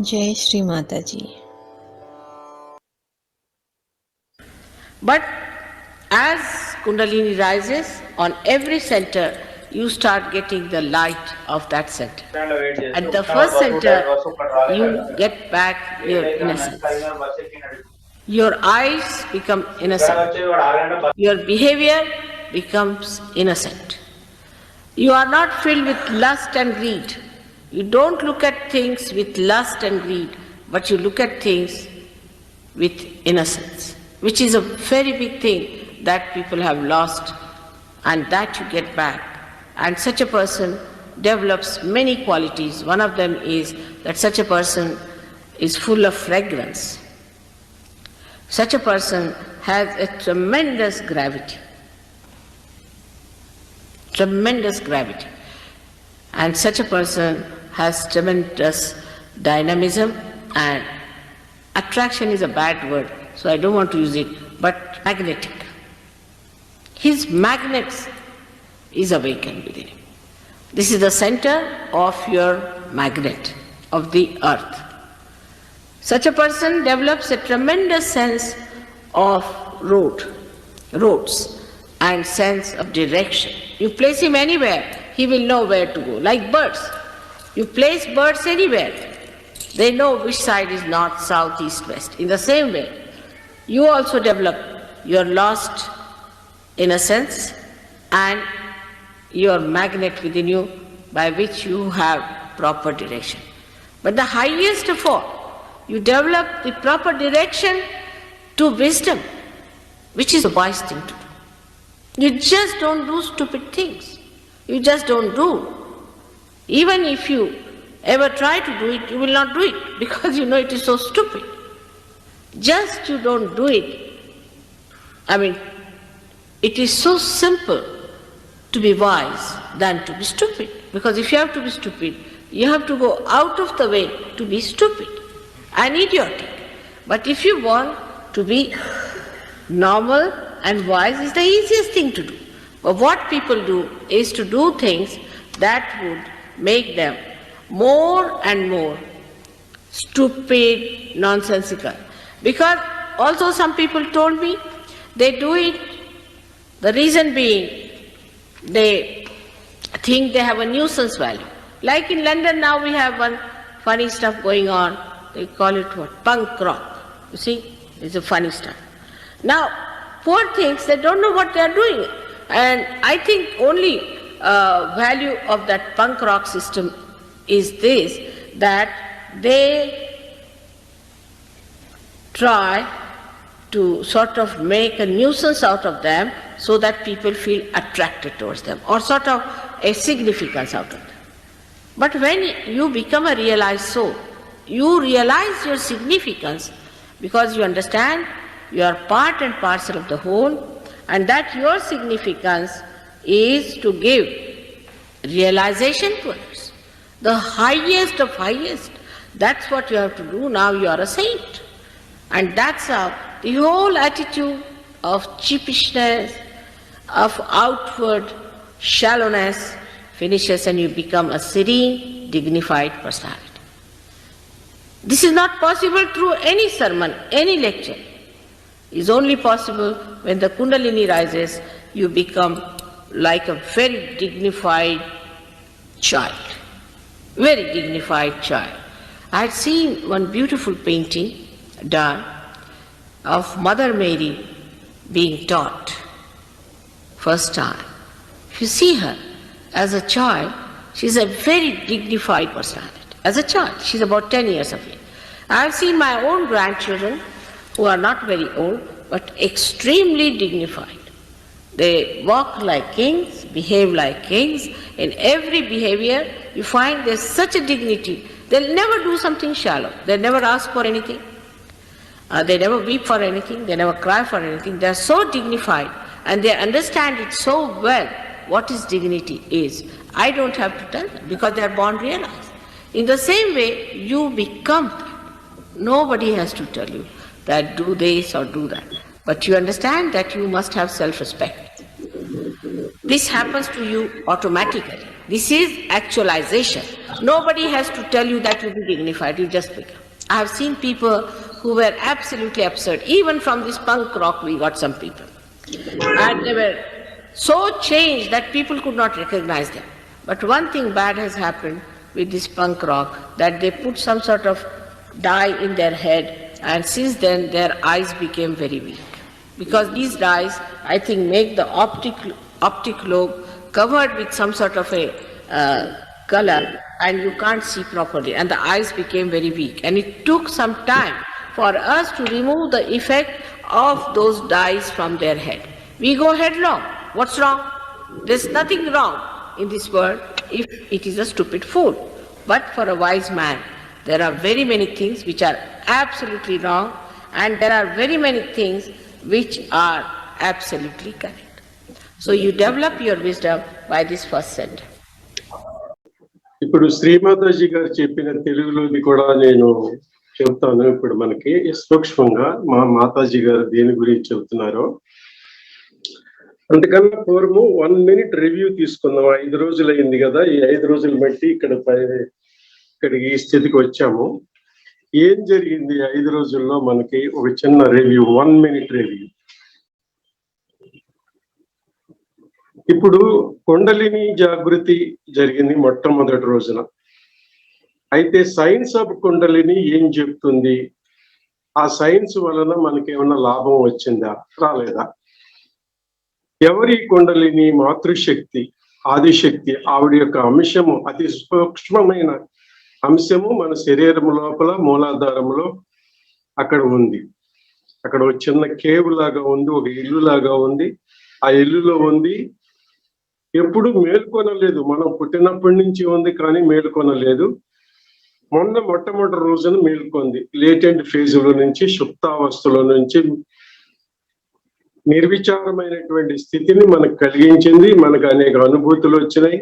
जय श्री माता जी. But as Kundalini rises, on every center, you start getting the light of that center. At the first center, you get back your innocence. Your eyes become innocent. Your behavior becomes innocent. You are not filled with lust and greed. You don't look at things with lust and greed, but you look at things with innocence, which is a very big thing that people have lost, and that you get back. And such a person develops many qualities. One of them is that such a person is full of fragrance. Such a person has a tremendous gravity. Tremendous gravity. And such a person has tremendous dynamism, and attraction is a bad word, so I don't want to use it, but magnetic. His magnet is awakened within him. This is the center of your magnet, of the earth. Such a person develops a tremendous sense of roads. and sense of direction. You place him anywhere, he will know where to go. Like birds. You place birds anywhere, they know which side is north, south, east, west. In the same way, you also develop your lost innocence and your magnet within you by which you have proper direction. But the highest of all, you develop the proper direction to wisdom, which is a wise thing to do. You just don't do stupid things. You just don't do. Even if you ever try to do it, you will not do it because you know it is so stupid. Just you don't do it. I mean, it is so simple to be wise than to be stupid. Because if you have to be stupid, you have to go out of the way to be stupid and idiotic. But if you want to be normal and wise, is the easiest thing to do. But what people do is to do things that would make them more and more stupid, nonsensical. Because also some people told me they do it, the reason being they think they have a nuisance value. Like in London now we have one funny stuff going on, they call it what? Punk rock. You see, it's a funny stuff. Now, poor things, they don't know what they are doing. And I think only value of that punk rock system is this, that they try to sort of make a nuisance out of them so that people feel attracted towards them, or sort of a significance out of them. But when you become a realized soul, you realize your significance because you understand you are part and parcel of the whole, and that your significance is to give realization to others. The highest of highest, that's what you have to do. Now you are a saint. And that's how the whole attitude of cheapishness, of outward shallowness finishes, and you become a serene, dignified personality. This is not possible through any sermon, any lecture. It is only possible when the Kundalini rises, you become like a very dignified child. Very dignified child. I had seen one beautiful painting done of Mother Mary being taught first time. If you see her as a child, she is a very dignified personality. As a child, she is about 10 years of age. I have seen my own grandchildren who are not very old but extremely dignified. They walk like kings, behave like kings. In every behavior, you find there's such a dignity. They'll never do something shallow. They never ask for anything. They never weep for anything. They never cry for anything. They're so dignified and they understand it so well what is dignity is. I don't have to tell them because they're born realized. In the same way, you become that. Nobody has to tell you that do this or do that. But you understand that you must have self-respect. This happens to you automatically. This is actualization. Nobody has to tell you that you be dignified, you just become. I have seen people who were absolutely absurd. Even from this punk rock we got some people. And they were so changed that people could not recognize them. But one thing bad has happened with this punk rock, that they put some sort of dye in their head, and since then their eyes became very weak. Because these dyes, I think, make the optic lobe covered with some sort of a color, and you can't see properly, and the eyes became very weak. And it took some time for us to remove the effect of those dyes from their head. We go headlong. What's wrong? There's nothing wrong in this world if it is a stupid fool. But for a wise man, there are very many things which are absolutely wrong, and there are very many things which are absolutely correct. So you develop your wisdom by this first center. ఇప్పుడు శ్రీమాతాజీ గారు చెప్పిన తెలుగులోది కూడా నేను చెప్తాను. ఇప్పుడు మనకి సూక్ష్మంగా మా మాతాజీ గారు దేని గురించి చెబుతున్నారో. అంతకన్నా పూర్వము 1 minute రివ్యూ తీసుకుందాం. 5 రోజులు అయింది కదా, ఈ 5 రోజులు బట్టి ఇక్కడికి ఈ స్థితికి వచ్చాము. ఏం జరిగింది 5 రోజుల్లో మనకి ఒక చిన్న రివ్యూ, 1 minute రివ్యూ. ఇప్పుడు కుండలిని జాగృతి జరిగింది మొట్టమొదటి రోజున. అయితే సైన్స్ ఆఫ్ కుండలిని ఏం చెప్తుంది? ఆ సైన్స్ వలన మనకేమన్నా లాభం వచ్చిందా, రాలేదా? ఎవరి కుండలిని? మాతృశక్తి, ఆదిశక్తి. ఆవిడ యొక్క అంశము, అతి సూక్ష్మమైన అంశము మన శరీరం లోపల మూలాధారంలో అక్కడ ఉంది. అక్కడ ఒక చిన్న కేవ్ లాగా ఉంది, ఒక ఇల్లు లాగా ఉంది. ఆ ఇల్లులో ఉంది, ఎప్పుడు మేల్కొనలేదు. మనం పుట్టినప్పటి నుంచి ఉంది, కానీ మేల్కొనలేదు. మొట్టమొదటి రోజున మేల్కొంది. లేటెంట్ ఫేజుల నుంచి, సుప్తావస్థలో నుంచి నిర్విచారమైనటువంటి స్థితిని మనకు కలిగించింది. మనకు అనేక అనుభూతులు వచ్చినాయి.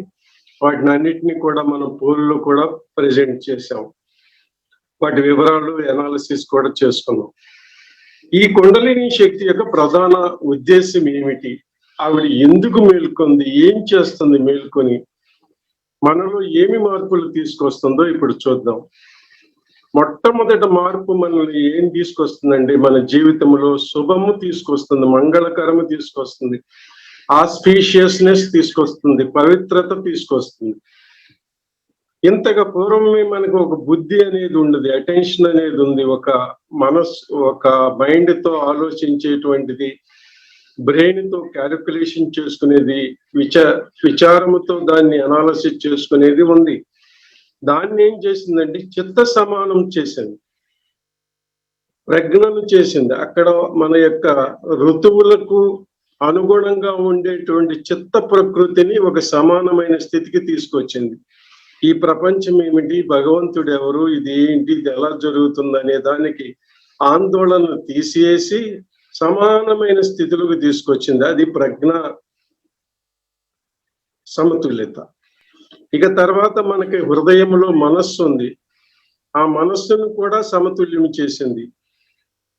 వాటిని అన్నిటినీ కూడా మనం పోల్లో కూడా ప్రజెంట్ చేసాం. వాటి వివరాలు ఎనాలిసిస్ కూడా చేసుకున్నాం. ఈ కుండలిని శక్తి యొక్క ప్రధాన ఉద్దేశం ఏమిటి? ఆవిడ ఎందుకు మేల్కొంది? ఏం చేస్తుంది మేల్కొని? మనలో ఏమి మార్పులు తీసుకొస్తుందో ఇప్పుడు చూద్దాం. మొట్టమొదటి మార్పు మనల్ని ఏం తీసుకొస్తుందండి? మన జీవితంలో శుభము తీసుకొస్తుంది, మంగళకరము తీసుకొస్తుంది, ఆస్పీషియస్నెస్ తీసుకొస్తుంది, పవిత్రత తీసుకొస్తుంది. ఇంతగా పూర్వమే మనకు ఒక బుద్ధి అనేది ఉండదు, అటెన్షన్ అనేది ఉంది, ఒక మనస్సు, ఒక మైండ్ తో ఆలోచించేటువంటిది, బ్రెయిన్ తో క్యాలిక్యులేషన్ చేసుకునేది, విచారముతో దాన్ని అనాలసిస్ చేసుకునేది ఉంది. దాన్ని ఏం చేసిందండి? చిత్త సమానం చేసింది, ప్రజ్ఞను చేసింది. అక్కడ మన యొక్క ఋతువులకు అనుగుణంగా ఉండేటువంటి చిత్త ప్రకృతిని ఒక సమానమైన స్థితికి తీసుకొచ్చింది. ఈ ప్రపంచం ఏమిటి, భగవంతుడు ఎవరు, ఇది ఏంటి, ఇది ఎలా జరుగుతుంది అనే దానికి ఆందోళన తీసేసి సమానమైన స్థితులకు తీసుకొచ్చింది. అది ప్రజ్ఞ సమతుల్యత. ఇక తర్వాత మనకి హృదయంలో మనస్సు ఉంది. ఆ మనస్సును కూడా సమతుల్యం చేసింది.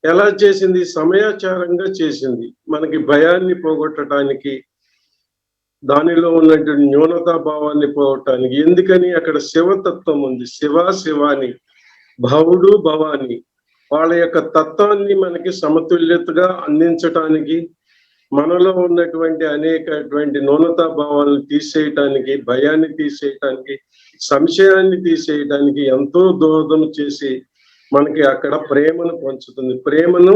ఎలా చేసింది? సమయాచారంగా చేసింది. మనకి భయాన్ని పోగొట్టడానికి, దానిలో ఉన్నటువంటి న్యూనతా భావాన్ని పోగొట్టడానికి. ఎందుకని? అక్కడ శివతత్వం ఉంది. శివాని, భవుడు, భవాని, వాళ్ళ యొక్క తత్వాన్ని మనకి సమతుల్యతగా అందించటానికి, మనలో ఉన్నటువంటి అనేకటువంటి న్యూనతా భావాలను తీసేయటానికి, భయాన్ని తీసేయటానికి, సంశయాన్ని తీసేయటానికి ఎంతో దోహదం చేసి మనకి అక్కడ ప్రేమను పంచుతుంది, ప్రేమను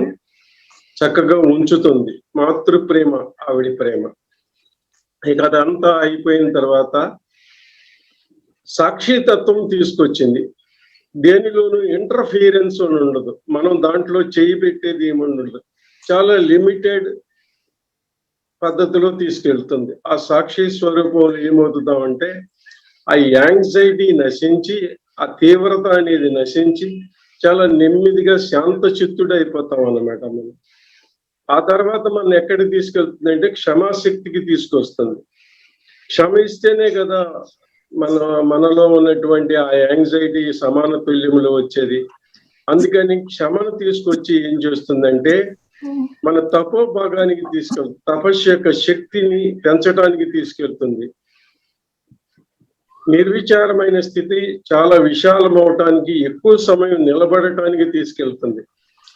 చక్కగా ఉంచుతుంది. మాతృ ప్రేమ, ఆవిడి ప్రేమ. ఇక అదంతా అయిపోయిన తర్వాత సాక్షితత్వం తీసుకొచ్చింది. దేనిలోనూ ఇంటర్ఫీరెన్స్ అని ఉండదు, మనం దాంట్లో చేయి పెట్టేది ఏముండదు, చాలా లిమిటెడ్ పద్ధతిలో తీసుకెళ్తుంది. ఆ సాక్షి స్వరూపంలో ఏమవుతుందామంటే ఆ యాంగ్జైటీ నశించి, ఆ తీవ్రత అనేది నశించి చాలా నెమ్మదిగా శాంత చిత్తుడు అయిపోతాం అన్నమాట మనం. ఆ తర్వాత మనం ఎక్కడికి తీసుకెళ్తుందంటే క్షమాశక్తికి తీసుకొస్తుంది. క్షమ ఇస్తేనే కదా మనలో ఉన్నటువంటి ఆ యాంగ్జైటీ సమాన తుల్యంలో వచ్చేది. అందుకని క్షమను తీసుకొచ్చి ఏం చేస్తుందంటే మన తపో భాగానికి తీసుకెళ్తుంది, తపస్సు యొక్క శక్తిని పెంచడానికి తీసుకెళ్తుంది. నిర్విచారమైన స్థితి చాలా విశాలమవటానికి, ఎక్కువ సమయం నిలబడటానికి తీసుకెళ్తుంది.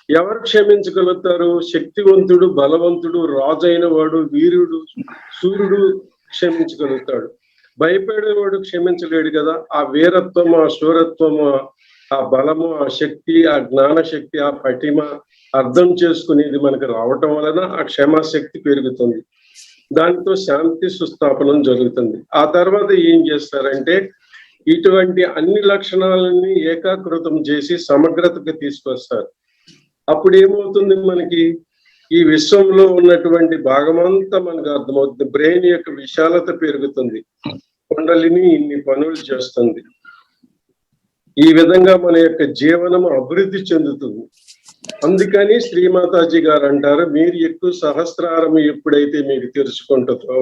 ఎవరు క్షమించగలుగుతారు? శక్తివంతుడు, బలవంతుడు, రాజైన వాడు, వీరుడు, సూర్యుడు క్షమించగలుగుతాడు. భయపడేవాడు క్షమించలేడు కదా. ఆ వీరత్వము, ఆ శూరత్వము, ఆ బలము, ఆ శక్తి, ఆ జ్ఞాన శక్తి, ఆ పటిమ అర్థం చేసుకునేది మనకు రావటం వలన ఆ క్షమాశక్తి పెరుగుతుంది. దాంతో శాంతి సుస్థాపనం జరుగుతుంది. ఆ తర్వాత ఏం చేస్తారంటే ఇటువంటి అన్ని లక్షణాలని ఏకాకృతం చేసి సమగ్రతకు తీసుకొస్తారు. అప్పుడు ఏమవుతుంది? మనకి ఈ విశ్వంలో ఉన్నటువంటి భాగమంతా మనకు అర్థమవుతుంది. బ్రెయిన్ యొక్క విశాలత పెరుగుతుంది, కుండలిని ఇన్ని పనులు చేస్తుంది. ఈ విధంగా మన యొక్క జీవనం అభివృద్ధి చెందుతుంది. అందుకని శ్రీమాతాజీ గారు అంటారు, మీరు ఎక్కువ సహస్రారం ఎప్పుడైతే మీకు తెరుచుకుంటుందో,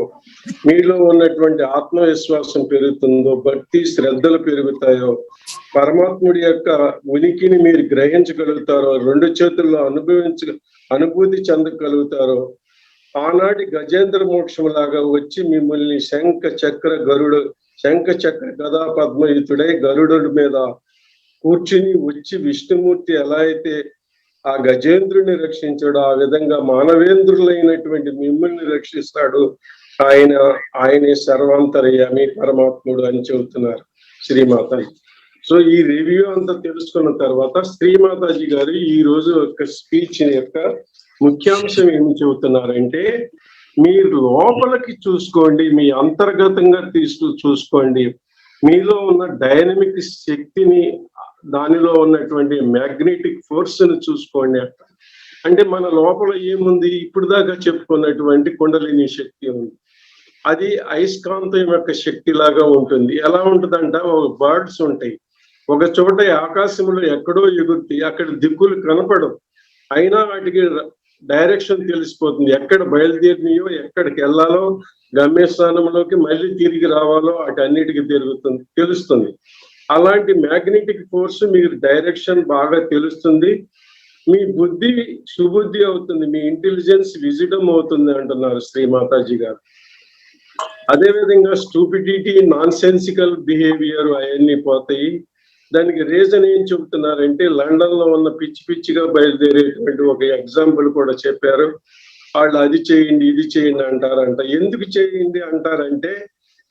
మీలో ఉన్నటువంటి ఆత్మవిశ్వాసం పెరుగుతుందో, భక్తి శ్రద్ధలు పెరుగుతాయో, పరమాత్ముడి యొక్క ఉనికిని మీరు గ్రహించగలుగుతారో, రెండు చేతుల్లో అనుభూతి చెందగలుగుతారో, ఆనాటి గజేంద్ర మోక్షం లాగా వచ్చి మిమ్మల్ని శంఖ చక్ర గదా పద్మయుతుడై గరుడు మీద కూర్చుని వచ్చి విష్ణుమూర్తి ఎలా అయితే ఆ గజేంద్రుని రక్షించాడు, ఆ విధంగా మానవేంద్రులైనటువంటి మిమ్మల్ని రక్షిస్తాడు ఆయనే సర్వాంతర్యామి పరమాత్ముడు అని చెబుతున్నారు శ్రీమాతాజీ. సో ఈ రివ్యూ అంతా తెలుసుకున్న తర్వాత శ్రీమాతాజీ గారు ఈ రోజు యొక్క స్పీచ్ యొక్క ముఖ్యాంశం ఏమి చెబుతున్నారంటే, మీరు లోపలికి చూసుకోండి, మీ అంతర్గతంగా చూసుకోండి, మీలో ఉన్న డైనమిక్ శక్తిని, దానిలో ఉన్నటువంటి మ్యాగ్నెటిక్ ఫోర్స్ ని చూసుకోండి. అంటే మన లోపల ఏముంది, ఇప్పుడు దాకా చెప్పుకున్నటువంటి కుండలిని శక్తి ఉంది. అది అయస్కాంతం యొక్క శక్తి లాగా ఉంటుంది. ఎలా ఉంటుందంట, ఒక బర్డ్స్ ఉంటాయి, ఒక చోట ఆకాశంలో ఎక్కడో ఎగురుతాయి, అక్కడ దిక్కులు కనపడవు, అయినా వాటికి డైరెక్షన్ తెలిసిపోతుంది, ఎక్కడ బయలుదేరినాయో, ఎక్కడికి వెళ్ళాలో, గమ్యస్థానంలోకి మళ్ళీ తిరిగి రావాలో వాటన్నిటికీ తెలుస్తుంది. అలాంటి మ్యాగ్నెటిక్ ఫోర్స్ మీకు డైరెక్షన్ బాగా తెలుస్తుంది, మీ బుద్ధి సుబుద్ధి అవుతుంది, మీ ఇంటెలిజెన్స్ విజిడమ్ అవుతుంది అంటున్నారు శ్రీమాతాజీ గారు. అదేవిధంగా స్టూపిడిటీ, నాన్ సెన్సికల్ బిహేవియర్ అవన్నీ పోతాయి. దానికి రీజన్ ఏం చెబుతున్నారంటే, లండన్ లో ఉన్న పిచ్చిగా బయలుదేరేటువంటి ఒక ఎగ్జాంపుల్ కూడా చెప్పారు. వాళ్ళు అది చేయండి ఇది చేయండి అంటారంట. ఎందుకు చేయండి అంటారంటే,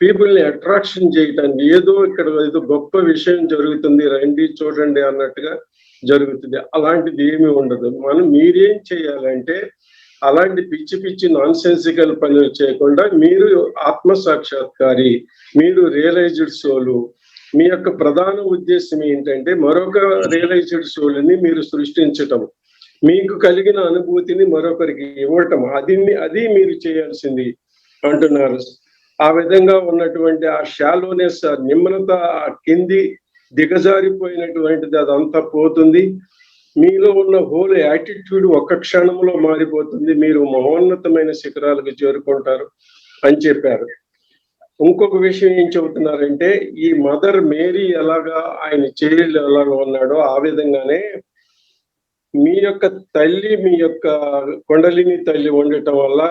పీపుల్ని అట్రాక్షన్ చేయటానికి, ఏదో ఇక్కడ ఏదో గొప్ప విషయం జరుగుతుంది రండి చూడండి అన్నట్టుగా జరుగుతుంది. అలాంటిది ఏమీ ఉండదు. మీరేం చేయాలంటే, అలాంటి పిచ్చి నాన్ సెన్సికల్ పనులు చేయకుండా మీరు ఆత్మ సాక్షాత్కారి, మీరు రియలైజ్డ్ సోలు. మీ యొక్క ప్రధాన ఉద్దేశం ఏంటంటే, మరొక రియలైజ్డ్ సోల్ని మీరు సృష్టించటం, మీకు కలిగిన అనుభూతిని మరొకరికి ఇవ్వటం, అది మీరు చేయాల్సింది అంటున్నారు. ఆ విధంగా ఉన్నటువంటి ఆ షాలోనెస్, ఆ నిమ్నత, ఆ కింది దిగజారిపోయినటువంటిది అదంతా పోతుంది. మీలో ఉన్న హోల్ యాటిట్యూడ్ ఒక్క క్షణంలో మారిపోతుంది, మీరు మహోన్నతమైన శిఖరాలకు చేరుకుంటారు అని చెప్పారు. ఇంకొక విషయం ఏం చెబుతున్నారంటే, ఈ మదర్ మేరీ ఎలాగా ఆయన చైల్డ్ ఎలాగా ఉన్నాడో ఆ విధంగానే మీ యొక్క తల్లి, మీ యొక్క కుండలిని తల్లి ఉండటం వల్ల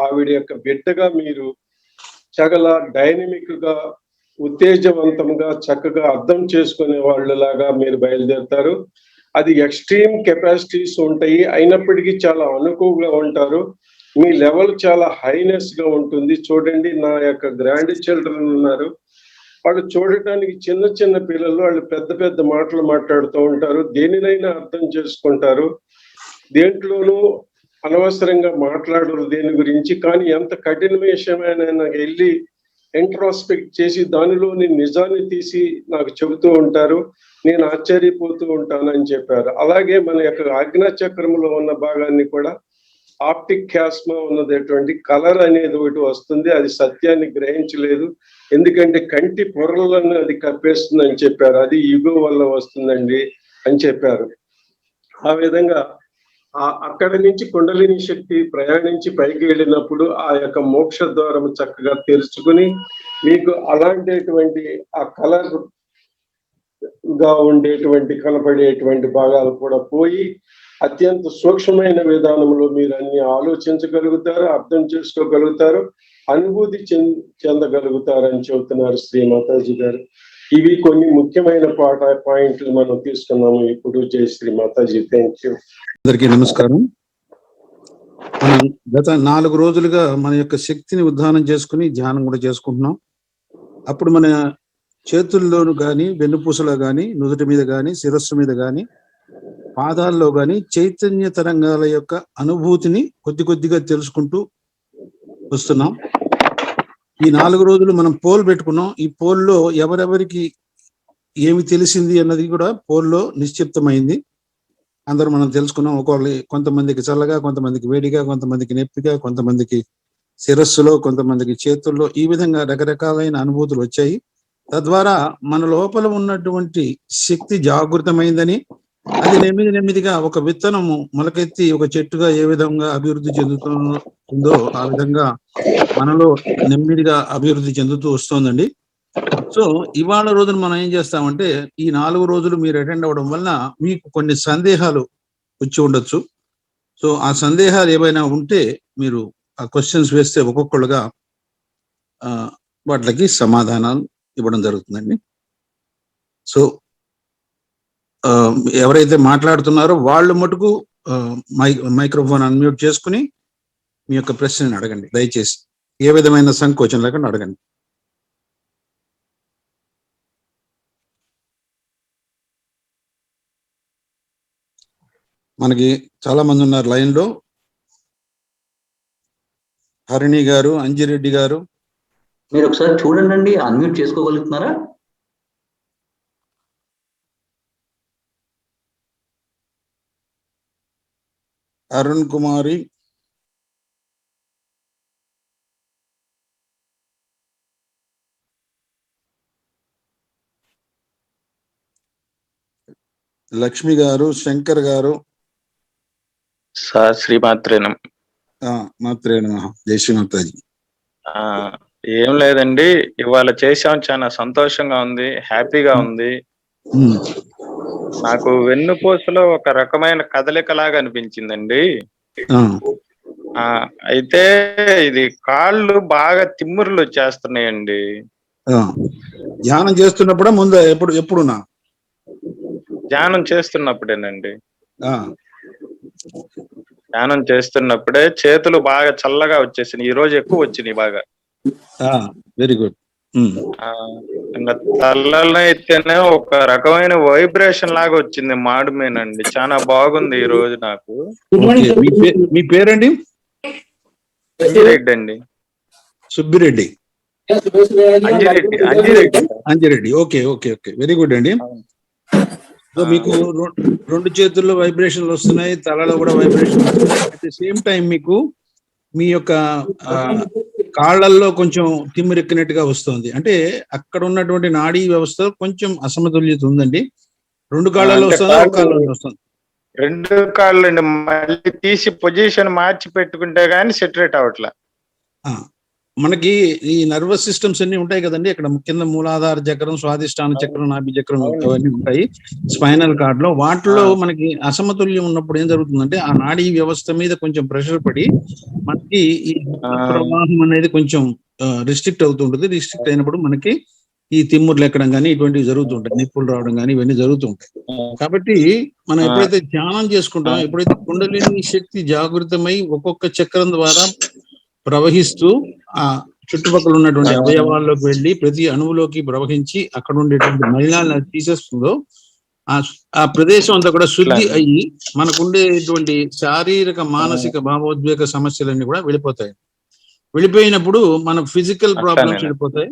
ఆవిడ యొక్క బిడ్డగా మీరు చాలా డైనమిక్ గా, ఉత్తేజవంతంగా, చక్కగా అర్థం చేసుకునే వాళ్ళలాగా మీరు బయలుదేరుతారు. అది ఎక్స్ట్రీమ్ కెపాసిటీస్ ఉంటాయి, అయినప్పటికీ చాలా అనుకువగా ఉంటారు. మీ లెవెల్ చాలా హైనెస్ గా ఉంటుంది. చూడండి, నా యొక్క గ్రాండ్ చిల్డ్రన్ ఉన్నారు, వాళ్ళు చూడటానికి చిన్న పిల్లలు, వాళ్ళు పెద్ద మాటలు మాట్లాడుతూ ఉంటారు, దేనినైనా అర్థం చేసుకుంటారు, దేంట్లోనూ అనవసరంగా మాట్లాడరు దేని గురించి. కానీ ఎంత కఠిన విషయమైన వెళ్ళి ఇంట్రాస్పెక్ట్ చేసి దానిలోని నిజాన్ని తీసి నాకు చెబుతూ ఉంటారు, నేను ఆశ్చర్యపోతూ ఉంటానని చెప్పారు. అలాగే మన యొక్క ఆజ్ఞా చక్రంలో ఉన్న భాగాన్ని కూడా ఆప్టిక్ క్యాస్మా ఉన్నటువంటి కలర్ అనేది ఒకటి వస్తుంది, అది సత్యాన్ని గ్రహించలేదు, ఎందుకంటే కంటి పొరలను అది కప్పేస్తుంది అని చెప్పారు, అది ఈగో వల్ల వస్తుందండి అని చెప్పారు. ఆ విధంగా అక్కడి నుంచి కుండలిని శక్తి ప్రయాణించి పైకి వెళ్ళినప్పుడు ఆ యొక్క మోక్ష ద్వారం చక్కగా తెరుచుకుని మీకు అలాంటిటువంటి ఆ కలర్ గా ఉండేటువంటి కనపడేటువంటి భాగాలు కూడా పోయి అత్యంత సూక్ష్మమైన విధానంలో మీరు అన్ని ఆలోచించగలుగుతారు, అర్థం చేసుకోగలుగుతారు, అనుభూతి చెందగలుగుతారని చెబుతున్నారు శ్రీమాతాజీ గారు. ఇవి కొన్ని ముఖ్యమైన పాయింట్లు మనం తీసుకున్నాము ఇప్పుడు. జై శ్రీమాతాజీ. Thank you. అందరికీ నమస్కారం. మనం గత 4 రోజులుగా మన యొక్క శక్తిని ఉద్ధానం చేసుకుని ధ్యానం కూడా చేసుకుంటున్నాం. అప్పుడు మన చేతుల్లోనూ కానీ, వెన్నుపూసలో కానీ, నుదుటి మీద కానీ, శిరస్సు మీద కానీ, పాదాల్లో కానీ చైతన్య తరంగాల యొక్క అనుభూతిని కొద్దిగా తెలుసుకుంటూ వస్తున్నాం. ఈ 4 రోజులు మనం పోల్ పెట్టుకున్నాం. ఈ పోల్లో ఎవరెవరికి ఏమి తెలిసింది అన్నది కూడా పోల్లో నిశ్చిప్తమైంది. అందరూ మనం తెలుసుకున్నాం. కొంతమందికి చల్లగా, కొంతమందికి వేడిగా, కొంతమందికి నొప్పిగా, కొంతమందికి శిరస్సులో, కొంతమందికి చేతుల్లో, ఈ విధంగా రకరకాలైన అనుభూతులు వచ్చాయి. తద్వారా మన లోపల ఉన్నటువంటి శక్తి జాగృతమైందని, అది నెమ్మదిగా ఒక విత్తనము మొలకెత్తి ఒక చెట్టుగా ఏ విధంగా అభివృద్ధి చెందుతుందో ఆ విధంగా మనలో నెమ్మదిగా అభివృద్ధి చెందుతూ వస్తోందండి. సో ఇవాళ రోజున మనం ఏం చేస్తామంటే, ఈ 4 రోజులు మీరు అటెండ్ అవ్వడం వలన మీకు కొన్ని సందేహాలు వచ్చి ఉండొచ్చు. సో ఆ సందేహాలు ఏవైనా ఉంటే మీరు ఆ క్వశ్చన్స్ వేస్తే ఒక్కొక్కళ్ళుగా వాటికి సమాధానాలు ఇవ్వడం జరుగుతుందండి. సో ఎవరైతే మాట్లాడుతున్నారో వాళ్ళు మటుకు మైక్రోఫోన్ అన్మ్యూట్ చేసుకుని మీ యొక్క ప్రశ్నని అడగండి దయచేసి. ఏ విధమైన సంకోచం లేకుండా అడగండి. మనకి చాలా మంది ఉన్నారు లైన్ లో. హరిణి గారు, అంజిరెడ్డి గారు, మీరు ఒకసారి చూడండి, అన్మ్యూట్ చేసుకోగలుగుతున్నారా? అరుణ్ కుమారి, లక్ష్మి గారు, శంకర్ గారు. సార్ శ్రీమాత్రే మాత్రే నమః. జై శ్రీమాతాజీ. ఏం లేదండి, ఇవాళ చేసాం, చాలా సంతోషంగా ఉంది, హ్యాపీగా ఉంది. నాకు వెన్నుపూసలో ఒక రకమైన కదలికలాగా అనిపించిందండి. అయితే ఇది కాళ్ళు బాగా తిమ్మురులు వచ్చేస్తున్నాయండి. ధ్యానం చేస్తున్నప్పుడే ముందు ఎప్పుడునా? ధ్యానం చేస్తున్నప్పుడేనండి. ధ్యానం చేస్తున్నప్పుడే చేతులు బాగా చల్లగా వచ్చేసినాయి. ఈ రోజు ఎక్కువ వచ్చినాయి బాగా. Very good. ఇంకా తలలో అయితేనే ఒక రకమైన వైబ్రేషన్ లాగా వచ్చింది మాడుమేనండి. చాలా బాగుంది ఈ రోజు నాకు. మీ పేరండి? అంజిరెడ్డి అండి. Subbireddy, Anji Reddy. Okay okay okay, very good అండి. సో మీకు రెండు చేతుల్లో వైబ్రేషన్లు వస్తున్నాయి, తలలో కూడా వైబ్రేషన్ వస్తున్నాయి. అట్ ది సేమ్ టైం మీకు మీ యొక్క కాళ్ళల్లో కొంచెం తిమ్మిరెక్కినట్టుగా వస్తుంది. అంటే అక్కడ ఉన్నటువంటి నాడీ వ్యవస్థ కొంచెం అసమతుల్యత ఉందండి. రెండు కాళ్ళలో వస్తుంది, ఒక కాళ్ళలో వస్తుంది. రెండు కాళ్ళు అండి. మళ్ళీ తీసి పొజిషన్ మార్చి పెట్టుకుంటే గానీ సెటరేట్ అవట్లా. మనకి ఈ నర్వస్ సిస్టమ్స్ అన్ని ఉంటాయి కదండి. ఇక్కడ కింద మూలాధార చక్రం, స్వాదిష్టాన చక్రం, నాభి చక్రం అవన్నీ ఉంటాయి స్పైనల్ కార్డ్ లో. వాటిలో మనకి అసమతుల్యం ఉన్నప్పుడు ఏం జరుగుతుందంటే ఆ నాడీ వ్యవస్థ మీద కొంచెం ప్రెషర్ పడి మనకి ఈ ప్రవాహం అనేది కొంచెం రిస్ట్రిక్ట్ అవుతుంటుంది. రిస్ట్రిక్ట్ అయినప్పుడు మనకి ఈ తిమ్ముర్లు ఎక్కడం కానీ ఇటువంటివి జరుగుతుంటాయి, నిప్పులు రావడం కానీ ఇవన్నీ జరుగుతుంటాయి. కాబట్టి మనం ఎప్పుడైతే ధ్యానం చేసుకుంటామో, ఎప్పుడైతే కుండలిని శక్తి జాగృతమై ఒక్కొక్క చక్రం ద్వారా ప్రవహిస్తూ ఆ చుట్టుపక్కల ఉన్నటువంటి అవయవాల్లోకి వెళ్ళి ప్రతి అణువులోకి ప్రవహించి అక్కడ ఉండేటువంటి మలినాలను తీసేస్తుందో ఆ ప్రదేశం అంతా కూడా శుద్ధి అయ్యి మనకు ఉండేటువంటి శారీరక, మానసిక, భావోద్వేగ సమస్యలన్నీ కూడా వెళ్ళిపోతాయి. వెళ్ళిపోయినప్పుడు మన ఫిజికల్ ప్రాబ్లమ్స్ వెళ్ళిపోతాయి.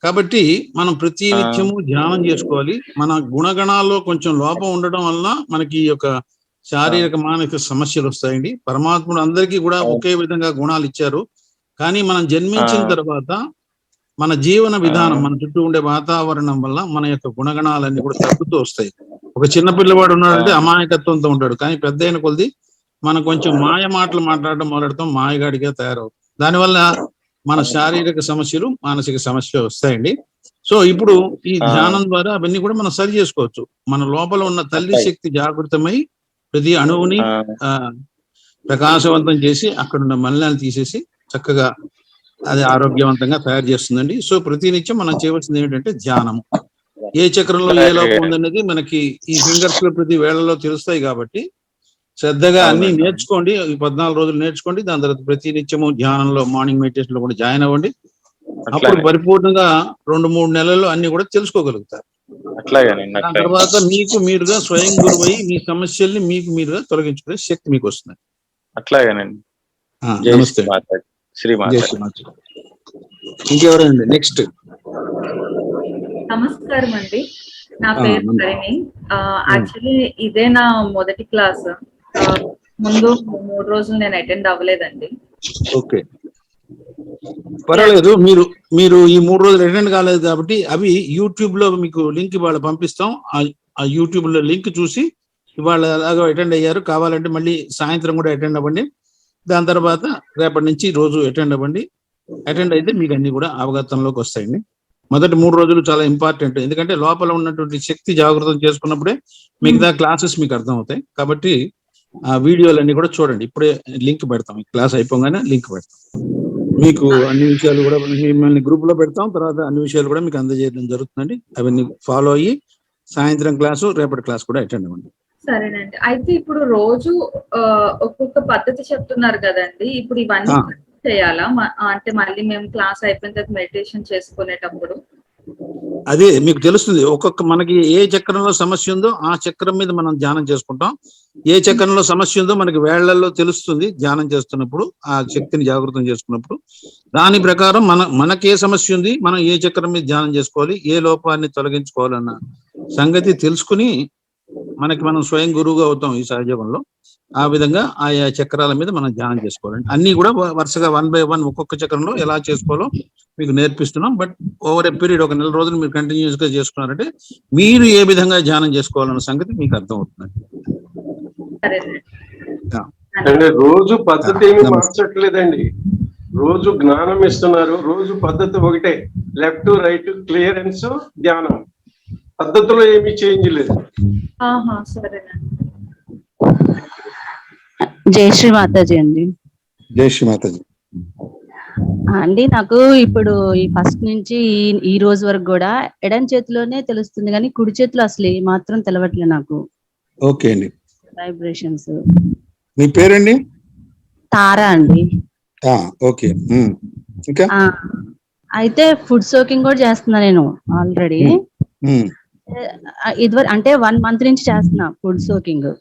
కాబట్టి మనం ప్రతి నిత్యము ధ్యానం చేసుకోవాలి. మన గుణగణాల్లో కొంచెం లోపం ఉండడం వలన మనకి ఈ యొక్క శారీరక, మానసిక సమస్యలు వస్తాయండి. పరమాత్ముడు అందరికీ కూడా ఒకే విధంగా గుణాలు ఇచ్చారు. కానీ మనం జన్మించిన తర్వాత మన జీవన విధానం, మన చుట్టూ ఉండే వాతావరణం వల్ల మన యొక్క గుణగణాలన్నీ కూడా తగ్గుతూ వస్తాయి. ఒక చిన్న పిల్లవాడు ఉన్నాడంటే అమాయకత్వంతో ఉంటాడు, కానీ పెద్ద అయిన కొద్ది మనం కొంచెం మాయ మాటలు మాట్లాడడం మొదలెడతాం, మాయగాడిగా తయారవుతాం. దానివల్ల మన శారీరక సమస్యలు, మానసిక సమస్యలు వస్తాయండి. సో ఇప్పుడు ఈ ధ్యానం ద్వారా అవన్నీ కూడా మనం సరి చేసుకోవచ్చు. మన లోపల ఉన్న తల్లి శక్తి జాగృతమై ప్రతి అణువుని ప్రకాశవంతం చేసి అక్కడున్న మలినాలు తీసేసి చక్కగా అది ఆరోగ్యవంతంగా తయారు చేస్తుందండి. సో ప్రతి నిత్యం మనం చేయవలసింది ఏంటంటే ధ్యానము. ఏ చక్రంలో ఏ లోపం ఉందనేది మనకి ఈ ఫింగర్స్ లో ప్రతి వేళల్లో తెలుస్తాయి. కాబట్టి శ్రద్ధగా అన్ని నేర్చుకోండి. 14 రోజులు నేర్చుకోండి. దాని తర్వాత ప్రతి నిత్యము ధ్యానంలో, మార్నింగ్ మెడిటేషన్ లో కూడా జాయిన్ అవ్వండి. అప్పుడు పరిపూర్ణంగా 2-3 నెలల్లో అన్ని కూడా తెలుసుకోగలుగుతారు. దాని తర్వాత మీకు మీరుగా స్వయం గురువై మీ సమస్యల్ని మీకు మీరుగా తొలగించుకునే శక్తి మీకు వస్తుంది. అట్లాగేనండి. నమస్తే. ఇంకెవరండి నెక్స్ట్? నమస్కారం అండి, నా పేరు హరిణి. యాక్చువల్లీ ఇదే నా మొదటి క్లాస్. ముందు 3 రోజులు నేను అటెండ్ అవ్వలేదండి. ఓకే, పర్వాలేదు. మీరు ఈ 3 రోజులు అటెండ్ కాలేదు కాబట్టి అవి యూట్యూబ్ లో మీకు లింక్ ఇవాళ పంపిస్తాం. ఆ యూట్యూబ్ లో లింక్ చూసి ఇవాళ అలాగా అటెండ్ అయ్యారు, కావాలంటే మళ్ళీ సాయంత్రం కూడా అటెండ్ అవ్వండి. దాని తర్వాత రేపటి నుంచి రోజు అటెండ్ అవ్వండి. అటెండ్ అయితే మీకు అన్ని కూడా అవగతంలోకి వస్తాయండి. మొదటి 3 రోజులు చాలా ఇంపార్టెంట్, ఎందుకంటే లోపల ఉన్నటువంటి శక్తి జాగృతం చేసుకున్నప్పుడే మిగతా క్లాసెస్ మీకు అర్థం అవుతాయి. కాబట్టి ఆ వీడియోలన్నీ కూడా చూడండి. ఇప్పుడే లింక్ పెడతాం, క్లాస్ అయిపోగానే లింక్ పెడతాం. మీకు అన్ని విషయాలు కూడా మిమ్మల్ని గ్రూప్ లో పెడతాం. తర్వాత అన్ని విషయాలు కూడా మీకు అందజేయడం జరుగుతుందండి. అవన్నీ ఫాలో అయ్యి సాయంత్రం క్లాసు, రేపటి క్లాస్ కూడా అటెండ్ అవ్వండి. సరేనండి. అయితే ఇప్పుడు రోజు ఒక్కొక్క పద్ధతి చెప్తున్నారు కదండి. ఇప్పుడు ఇవన్నీ చేయాలా అంటే మళ్ళీ మేము క్లాస్ అయిపోయిన తర్వాత మెడిటేషన్ చేసుకునేటప్పుడు? అదే మీకు తెలుస్తుంది. మనకి ఏ చక్రంలో సమస్య ఉందో ఆ చక్రం మీద మనం ధ్యానం చేసుకుంటాం. ఏ చక్రంలో సమస్య ఉందో మనకి వేళ్లలో తెలుస్తుంది ధ్యానం చేస్తున్నప్పుడు, ఆ శక్తిని జాగృతం చేసుకున్నప్పుడు. దాని ప్రకారం మనకి ఏ సమస్య ఉంది, మనం ఏ చక్రం మీద ధ్యానం చేసుకోవాలి, ఏ లోపాన్ని తొలగించుకోవాలన్న సంగతి తెలుసుకుని మనకి మనం స్వయం గురువుగా అవుతాం ఈ సహజంలో. ఆ విధంగా ఆయా చక్రాల మీద మనం ధ్యానం చేసుకోవాలండి. అన్ని కూడా వరుసగా 1 by 1 ఒక్కొక్క చక్రంలో ఎలా చేసుకోవాలో మీకు నేర్పిస్తున్నాం. బట్ ఓవర్ ఎ పీరియడ్ ఒక 4 రోజులు మీరు కంటిన్యూస్ గా చేసుకున్నారంటే మీరు ఏ విధంగా ధ్యానం చేసుకోవాలన్న సంగతి మీకు అర్థం అవుతుంది. అంటే రోజు పద్ధతి ఏమి మార్చట్లేదండి, రోజు జ్ఞానం ఇస్తున్నారు. రోజు పద్ధతి ఒకటే, లెఫ్ట్ రైట్ క్లియరెన్స్ ధ్యానం, పద్ధతిలో ఏమీ చేంజ్ లేదు. జై శ్రీ మాతాజీ అండి. జై శ్రీ మాతాజీ అండి. నాకు ఇప్పుడు ఈ ఫస్ట్ నుంచి ఈ రోజు వరకు కూడా ఎడం చేతిలోనే తెలుస్తుంది కానీ కుడి చేతిలో అసలు ఏ మాత్రం తెలవట్లే నాకు. ఓకే అండి. వైబ్రేషన్స్. మీ పేరండి? తారా అండి. ఓకే. ఇంకా అయితే ఫుడ్ సోకింగ్ కూడా చేస్తున్నా నేను ఆల్రెడీ. ఇదివరకు అంటే 1 month నుంచి చేస్తున్నా ఫుడ్ సోకింగ్.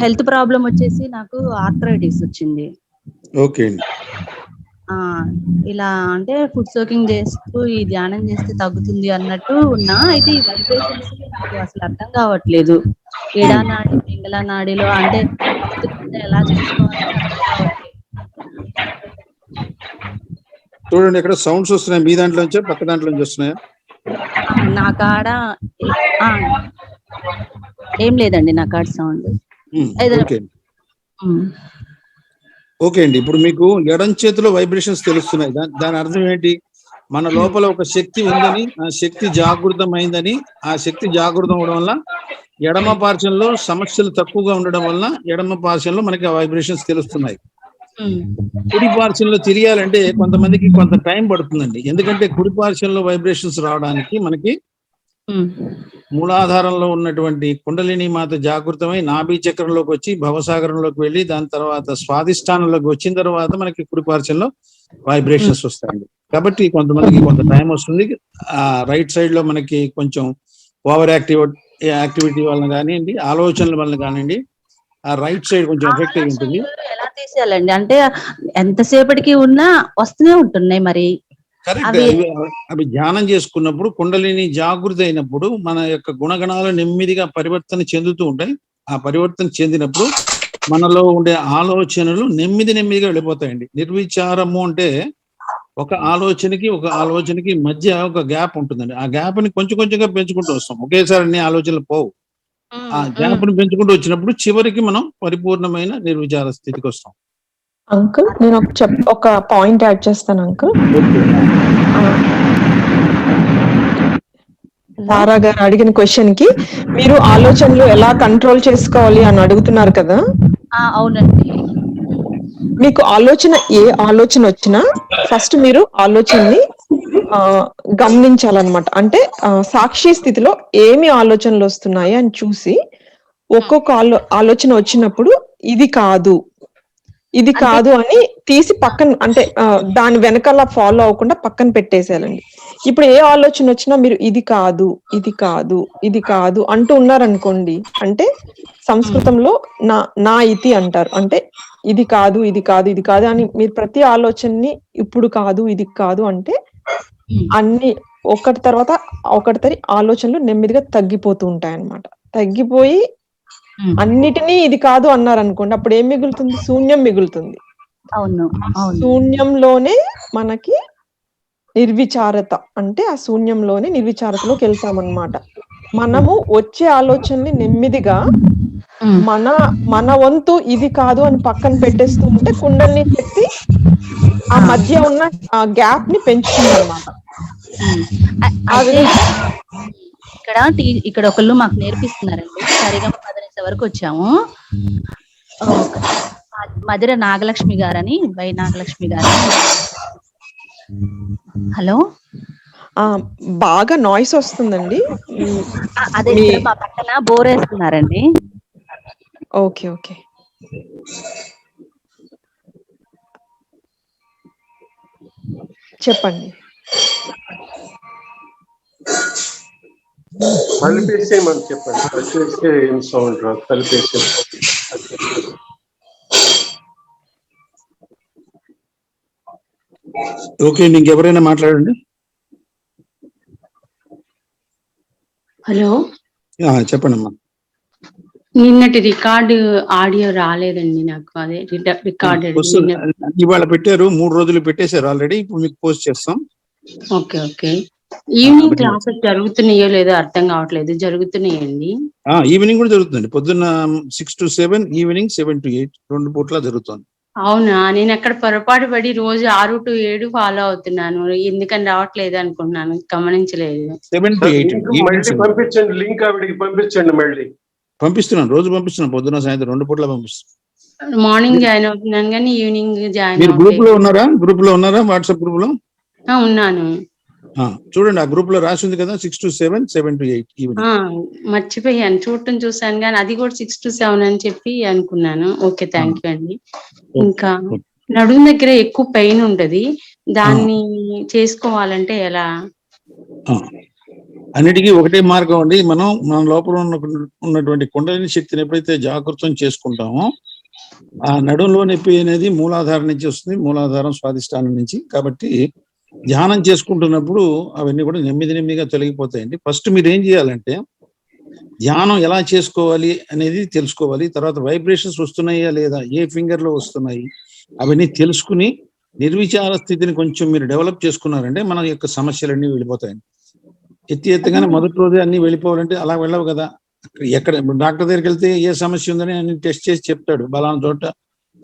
హెల్త్ ప్రాబ్లం వచ్చేసి నాకు ఆర్థరైటిస్ వచ్చింది. ఓకే. ఇలా అంటే ఫుడ్ సోకింగ్ చేస్తూ ఈ ధ్యానం చేస్తే తగ్గుతుంది అన్నట్టు ఉన్నా. అయితే ఈ వైబ్రేషన్స్ నాకు అసలు అర్థం కావట్లేదు. ఎడా నాడి పింగళ నాడిలో అంటే ఎలా చేసుకోవాలో అర్థం కావట్లేదు. చూడండి, ఇక్కడ సౌండ్స్ వస్తున్నాయి. మీ దాంట్లోంచే పక్క దాంట్లోంచి వస్తున్నాయా? నా కాడ ఏం లేదండి, నా కాడ సౌండ్. ఓకే అండి. ఇప్పుడు మీకు ఎడం చేతిలో వైబ్రేషన్స్ తెలుస్తున్నాయి. దాని అర్థం ఏంటి? మన లోపల ఒక శక్తి ఉందని, ఆ శక్తి జాగృతమైందని, ఆ శక్తి జాగృతం అవడం వల్ల ఎడమ పార్శ్వంలో సమస్యలు తక్కువగా ఉండడం వల్ల ఎడమ పార్శ్వంలో మనకి ఆ వైబ్రేషన్స్ తెలుస్తున్నాయి. కుడి పార్శ్వంలో తెలియాలంటే కొంతమందికి కొంత టైం పడుతుందండి. ఎందుకంటే కుడి పార్శ్వంలో వైబ్రేషన్స్ రావడానికి మనకి మూలాధారంలో ఉన్నటువంటి కుండలిని మాత జాగృతమై నాభి చక్రంలోకి వచ్చి భవసాగరంలోకి వెళ్ళి దాని తర్వాత స్వాధిష్టానంలోకి వచ్చిన తర్వాత మనకి కుడి పార్శ్వంలో వైబ్రేషన్స్ వస్తాయండి. కాబట్టి కొంతమందికి కొంత టైం వస్తుంది. ఆ రైట్ సైడ్ లో మనకి కొంచెం ఓవర్ యాక్టివిటీ వలన కానివ్వండి, ఆలోచనల వలన కానివ్వండి, ఆ రైట్ సైడ్ కొంచెం ఎఫెక్ట్ అయి ఉంటుంది. ఎలా తీసేయాలండి? అంటే ఎంతసేపటికి ఉన్నా వస్తూనే ఉంటున్నాయి. మరి కరెక్ట్. అవి ధ్యానం చేసుకున్నప్పుడు కుండలిని జాగృతి అయినప్పుడు మన యొక్క గుణగణాలు నెమ్మదిగా పరివర్తన చెందుతూ ఉంటాయి. ఆ పరివర్తన చెందినప్పుడు మనలో ఉండే ఆలోచనలు నెమ్మదిగా వెళ్ళిపోతాయండి. నిర్విచారము అంటే ఒక ఆలోచనకి మధ్య ఒక గ్యాప్ ఉంటుందండి. ఆ గ్యాప్ ని కొంచెం కొంచెంగా పెంచుకుంటూ వస్తాం. ఒకేసారి అన్ని ఆలోచనలు పోవు. ఆ గ్యాప్ ని పెంచుకుంటూ వచ్చినప్పుడు చివరికి మనం పరిపూర్ణమైన నిర్విచార స్థితికి వస్తాం. అంకుల్, నేను ఒక పాయింట్ యాడ్ చేస్తాను అంకుల్. తారా గారు అడిగిన క్వశ్చన్ కి మీరు ఆలోచనలు ఎలా కంట్రోల్ చేసుకోవాలి అని అడుగుతున్నారు కదా. అవునండి. మీకు ఏ ఆలోచన వచ్చినా ఫస్ట్ మీరు ఆలోచనని గమనించాలన్నమాట. అంటే సాక్షి స్థితిలో ఏమి ఆలోచనలు వస్తున్నాయి అని చూసి ఒక్కొక్క ఆలోచన వచ్చినప్పుడు ఇది కాదు అని తీసి పక్కన, అంటే దాని వెనకాల ఫాలో అవ్వకుండా పక్కన పెట్టేసేయాలండి. ఇప్పుడు ఏ ఆలోచన వచ్చినా మీరు ఇది కాదు అంటూ ఉన్నారనుకోండి, అంటే సంస్కృతంలో నా ఇతి అంటారు. అంటే ఇది కాదు అని మీరు ప్రతి ఆలోచనని ఇప్పుడు కాదు ఇది కాదు అంటే అన్ని ఒకటి తర్వాత ఒకటి ఆలోచనలు నెమ్మదిగా తగ్గిపోతూ ఉంటాయి అన్నమాట. తగ్గిపోయి అన్నిటినీ ఇది కాదు అన్నారు అనుకోండి, అప్పుడు ఏం మిగులుతుంది? శూన్యం మిగులుతుంది. శూన్యంలోనే మనకి నిర్విచారత, అంటే ఆ శూన్యంలోనే నిర్విచారతలోకి వెళ్తామన్నమాట. మనము వచ్చే ఆలోచనని నెమ్మదిగా మన వంతు ఇది కాదు అని పక్కన పెట్టేస్తూ ఉంటే కుండలిని శక్తి ఆ మధ్య ఉన్న ఆ గ్యాప్ ని పెంచుతుంది అన్నమాట. ఇక్కడ ఒకళ్ళు మాకు నేర్పిస్తున్నారండి. సరిగా 10 వరకు వచ్చాము. మధుర నాగలక్ష్మి గారని, వై నాగలక్ష్మి గారని. హలో, బాగా నాయిస్ వస్తుందండి. అదే మా పక్కన బోర్ వేస్తున్నారండి. ఓకే. చెప్పండి. కలిపేసేయమని చెప్పండి. కలిపేస్తే ఏం సౌండ్ రాదు. కలిపేసే ఓకే, ఇంకెవరైనా మాట్లాడండి. హలో, చెప్పండి అమ్మా. నిన్నటి రికార్డు ఆడియో రాలేదండి నాకు. అదే రికార్డెడ్ ఇవాళ పెట్టారు, 3 రోజులు పెట్టేశారు ఆల్రెడీ. ఇప్పుడు మీకు పోస్ట్ చేస్తాం. Okay okay. ఈవినింగ్ క్లాసెస్ జరుగుతున్నాయో లేదో అర్థం కావట్లేదు. జరుగుతున్నాయండి. ఈవినింగ్ కూడా జరుగుతుంది. పొద్దున్న 6 to 7, ఈవినింగ్ 7 to 8, 2 పూట్ల జరుగుతుంది. అవునా, నేను అక్కడ పొరపాటు పడి రోజు 6 to 7 ఫాలో అవుతున్నాను. ఎందుకని రావట్లేదు అనుకుంటున్నాను, గమనించలేదు. 7 to 8 మళ్ళీ పంపించండి, లింక్ ఆవిడికి పంపించండి. మళ్ళీ పంపిస్తున్నాను, రోజు పంపిస్తున్నాను. పొద్దున్న సాయంత్రం 2 పూట్ల పంపిస్తున్నాను. మార్నింగ్ జాయిన్ అవుతున్నాను కానీ ఈవినింగ్ జాయిన్ మీరు గ్రూప్ లో ఉన్నారా? వాట్సాప్ గ్రూప్ లో ఉన్నాను. చూడండి, ఆ గ్రూప్ లో రాసి ఉంది కదా, 6 to 7, 7 to 8 ఈవినింగ్. మర్చిపోయాను, చూసాను కానీ అది కూడా 6 to 7 అని చెప్పి అనుకున్నాను. ఓకే, థ్యాంక్ యూ అండి. ఇంకా నడుము దగ్గర ఎక్కువ పెయిన్ ఉంటది, దాన్ని చేసుకోవాలంటే ఎలా? అన్నిటికీ ఒకటే మార్గం అండి. మన లోపల ఉన్నటువంటి కుండలిని శక్తిని ఎప్పుడైతే జాగృతం చేసుకుంటామో, ఆ నడుములో నొప్పి అనేది మూలాధారం నుంచి వస్తుంది, మూలాధారం స్వాధిష్టానం నుంచి. కాబట్టి ధ్యానం చేసుకుంటున్నప్పుడు అవన్నీ కూడా నెమ్మదిగా తొలగిపోతాయండి. ఫస్ట్ మీరు ఏం చేయాలంటే, ధ్యానం ఎలా చేసుకోవాలి అనేది తెలుసుకోవాలి. తర్వాత వైబ్రేషన్స్ వస్తున్నాయా లేదా, ఏ ఫింగర్ లో వస్తున్నాయి, అవన్నీ తెలుసుకుని నిర్విచార స్థితిని కొంచెం మీరు డెవలప్ చేసుకున్నారంటే మన యొక్క సమస్యలన్నీ వెళ్ళిపోతాయండి. ఎత్తిగానే మొదటి రోజే అన్ని వెళ్ళిపోవాలంటే అలా వెళ్ళవు కదా. ఎక్కడ డాక్టర్ దగ్గరికి వెళ్తే ఏ సమస్య ఉందని అన్ని టెస్ట్ చేసి చెప్తాడు, బలానా చోట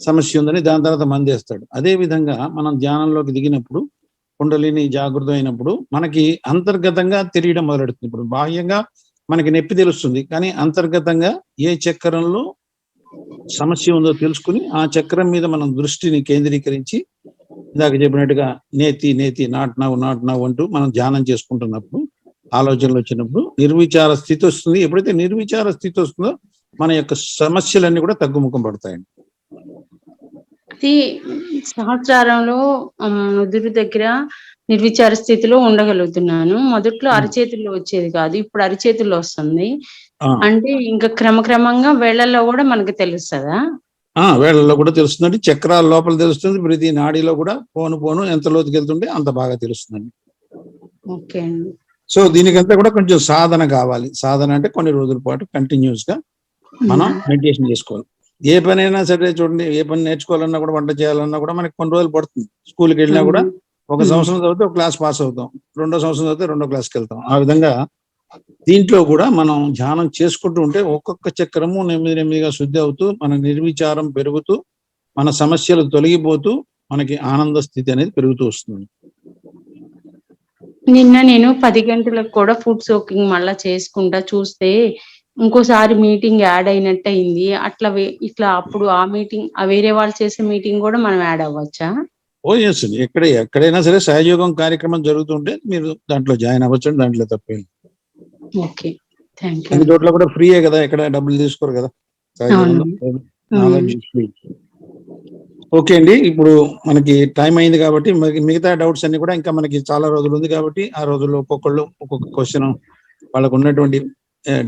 సమస్య ఉందని, దాని తర్వాత మందేస్తాడు. అదే విధంగా మనం ధ్యానంలోకి దిగినప్పుడు, కుండలిని జాగృతం అయినప్పుడు మనకి అంతర్గతంగా తెలియడం మొదలెడుతుంది. ఇప్పుడు బాహ్యంగా మనకి నొప్పి తెలుస్తుంది, కానీ అంతర్గతంగా ఏ చక్రంలో సమస్య ఉందో తెలుసుకుని ఆ చక్రం మీద మనం దృష్టిని కేంద్రీకరించి, ఇందాక చెప్పినట్టుగా నేతి నాట్ నవ్ అంటూ మనం ధ్యానం చేసుకుంటున్నప్పుడు, ఆలోచనలు వచ్చినప్పుడు నిర్విచార స్థితి వస్తుంది. ఎప్పుడైతే నిర్విచార స్థితి వస్తుందో మన యొక్క సమస్యలన్నీ కూడా తగ్గుముఖం పడతాయండి. సహస్రారంలో నుదురు దగ్గర నిర్విచార స్థితిలో ఉండగలుగుతున్నాను. మొదట్లో అరచేతుల్లో వచ్చేది కాదు, ఇప్పుడు అరచేతుల్లో వస్తుంది. అంటే ఇంకా క్రమక్రమంగా వేళ్లలో కూడా మనకు తెలుస్తుందా? వేళ్లలో కూడా తెలుస్తుందండి, చక్రాల లోపల తెలుస్తుంది, ప్రతి నాడిలో కూడా పోను ఎంత లోతుకి వెళ్తుంటే అంత బాగా తెలుస్తుందండి. ఓకే అండి. సో దీనికంతా కూడా కొంచెం సాధన కావాలి. సాధన అంటే కొన్ని రోజుల పాటు కంటిన్యూస్ గా మనం మెడిటేషన్ చేసుకోవాలి. ఏ పనైనా సరే చూడండి, ఏ పని నేర్చుకోవాలన్నా కూడా, వంట చేయాలన్నా కూడా మనకి కొన్ని రోజులు పడుతుంది. స్కూల్కి వెళ్ళినా కూడా 1 సంవత్సరం చదివితే 1 క్లాస్ పాస్ అవుతాం, 2వ సంవత్సరం చదివితే 2వ క్లాస్కి వెళ్తాం. ఆ విధంగా దీంట్లో కూడా మనం ధ్యానం చేసుకుంటూ ఉంటే ఒక్కొక్క చక్రము నెమ్మదిగా శుద్ధి అవుతూ, మన నిర్విచారం పెరుగుతూ, మన సమస్యలు తొలగిపోతూ, మనకి ఆనంద స్థితి అనేది పెరుగుతూ వస్తుంది. నిన్న నేను 10 గంటలకు కూడా ఫుడ్ సోకింగ్ మళ్ళా చేసుకుంటా చూస్తే ఇంకోసారి మీటింగ్ యాడ్ అయినట్టు అయింది. ఇట్లా అప్పుడు ఆ మీటింగ్, వేరే వాళ్ళు చేసే మీటింగ్ కూడా మనం యాడ్ అవ్వచ్చా? ఎస్, ఎక్కడైనా సరే సహయోగం కార్యక్రమం జరుగుతుంటే మీరు దాంట్లో జాయిన్ అవ్వచ్చు, దాంట్లో తప్పేం. Okay, thank you. అన్ని చోట్ల కూడా ఫ్రీయే కదా, ఎక్కడ డబ్బులు తీసుకోరు కదా. ఓకే అండి, ఇప్పుడు మనకి టైం అయింది కాబట్టి మిగతా డౌట్స్ అన్ని కూడా ఇంకా మనకి చాలా రోజులు ఉంది కాబట్టి, ఆ రోజుల్లో ఒక్కొక్క క్వశ్చన్ వాళ్ళకు ఉన్నటువంటి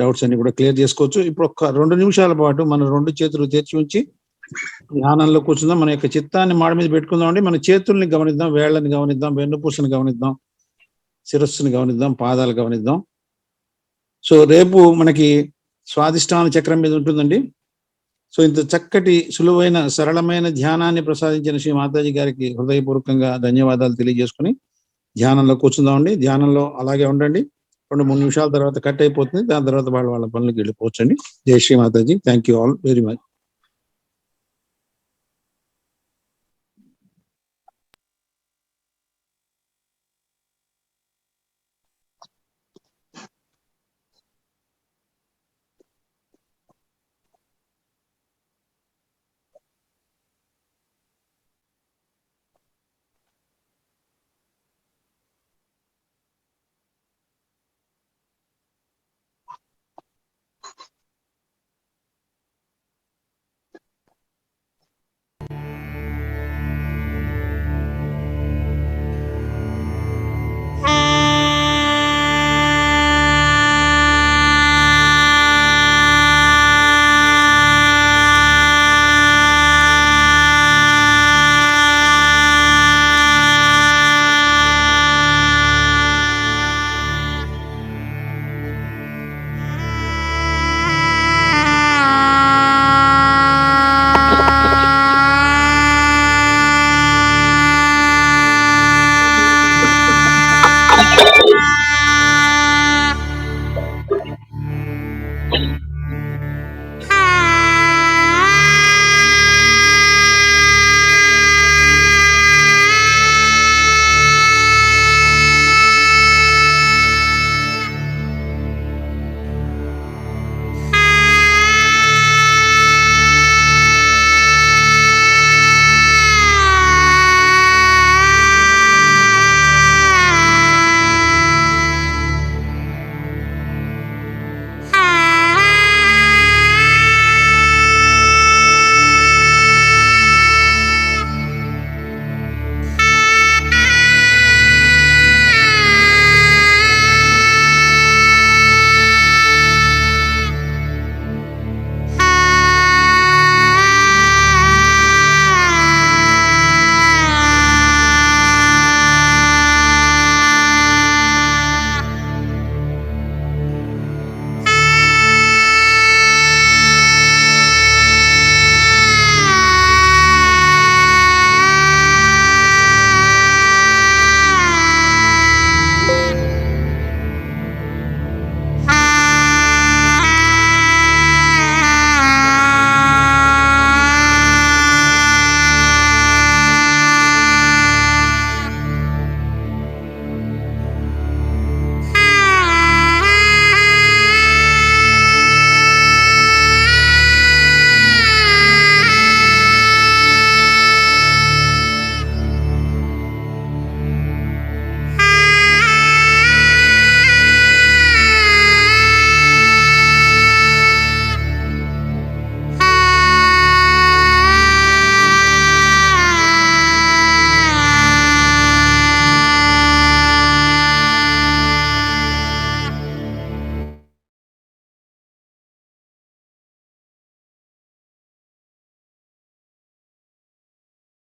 డౌట్స్ అన్ని కూడా క్లియర్ చేసుకోవచ్చు. ఇప్పుడు 2 నిమిషాల పాటు మన 2 చేతులు తెరిచి ఉంచి ధ్యానంలో కూర్చుందాం. మన యొక్క చిత్తాన్ని మాడి మీద పెట్టుకుందాం అండి. మన చేతుల్ని గమనిద్దాం, వేళ్లని గమనిద్దాం, వెన్నుపూసని గమనిద్దాం, శిరస్సుని గమనిద్దాం, పాదాలు గమనిద్దాం. సో రేపు మనకి స్వాధిష్టాన చక్రం మీద ఉంటుందండి. సో ఇంత చక్కటి సులువైన సరళమైన ధ్యానాన్ని ప్రసాదించిన శ్రీ మాతాజీ గారికి హృదయపూర్వకంగా ధన్యవాదాలు తెలియజేసుకుని ధ్యానంలో కూర్చుందామండి. ధ్యానంలో అలాగే ఉండండి. 2-3 నిమిషాల తర్వాత కట్ అయిపోతుంది, దాని తర్వాత వాళ్ళ పనులకు వెళ్ళిపోవచ్చండి. Jai Shri Mataji. Thank you all very much.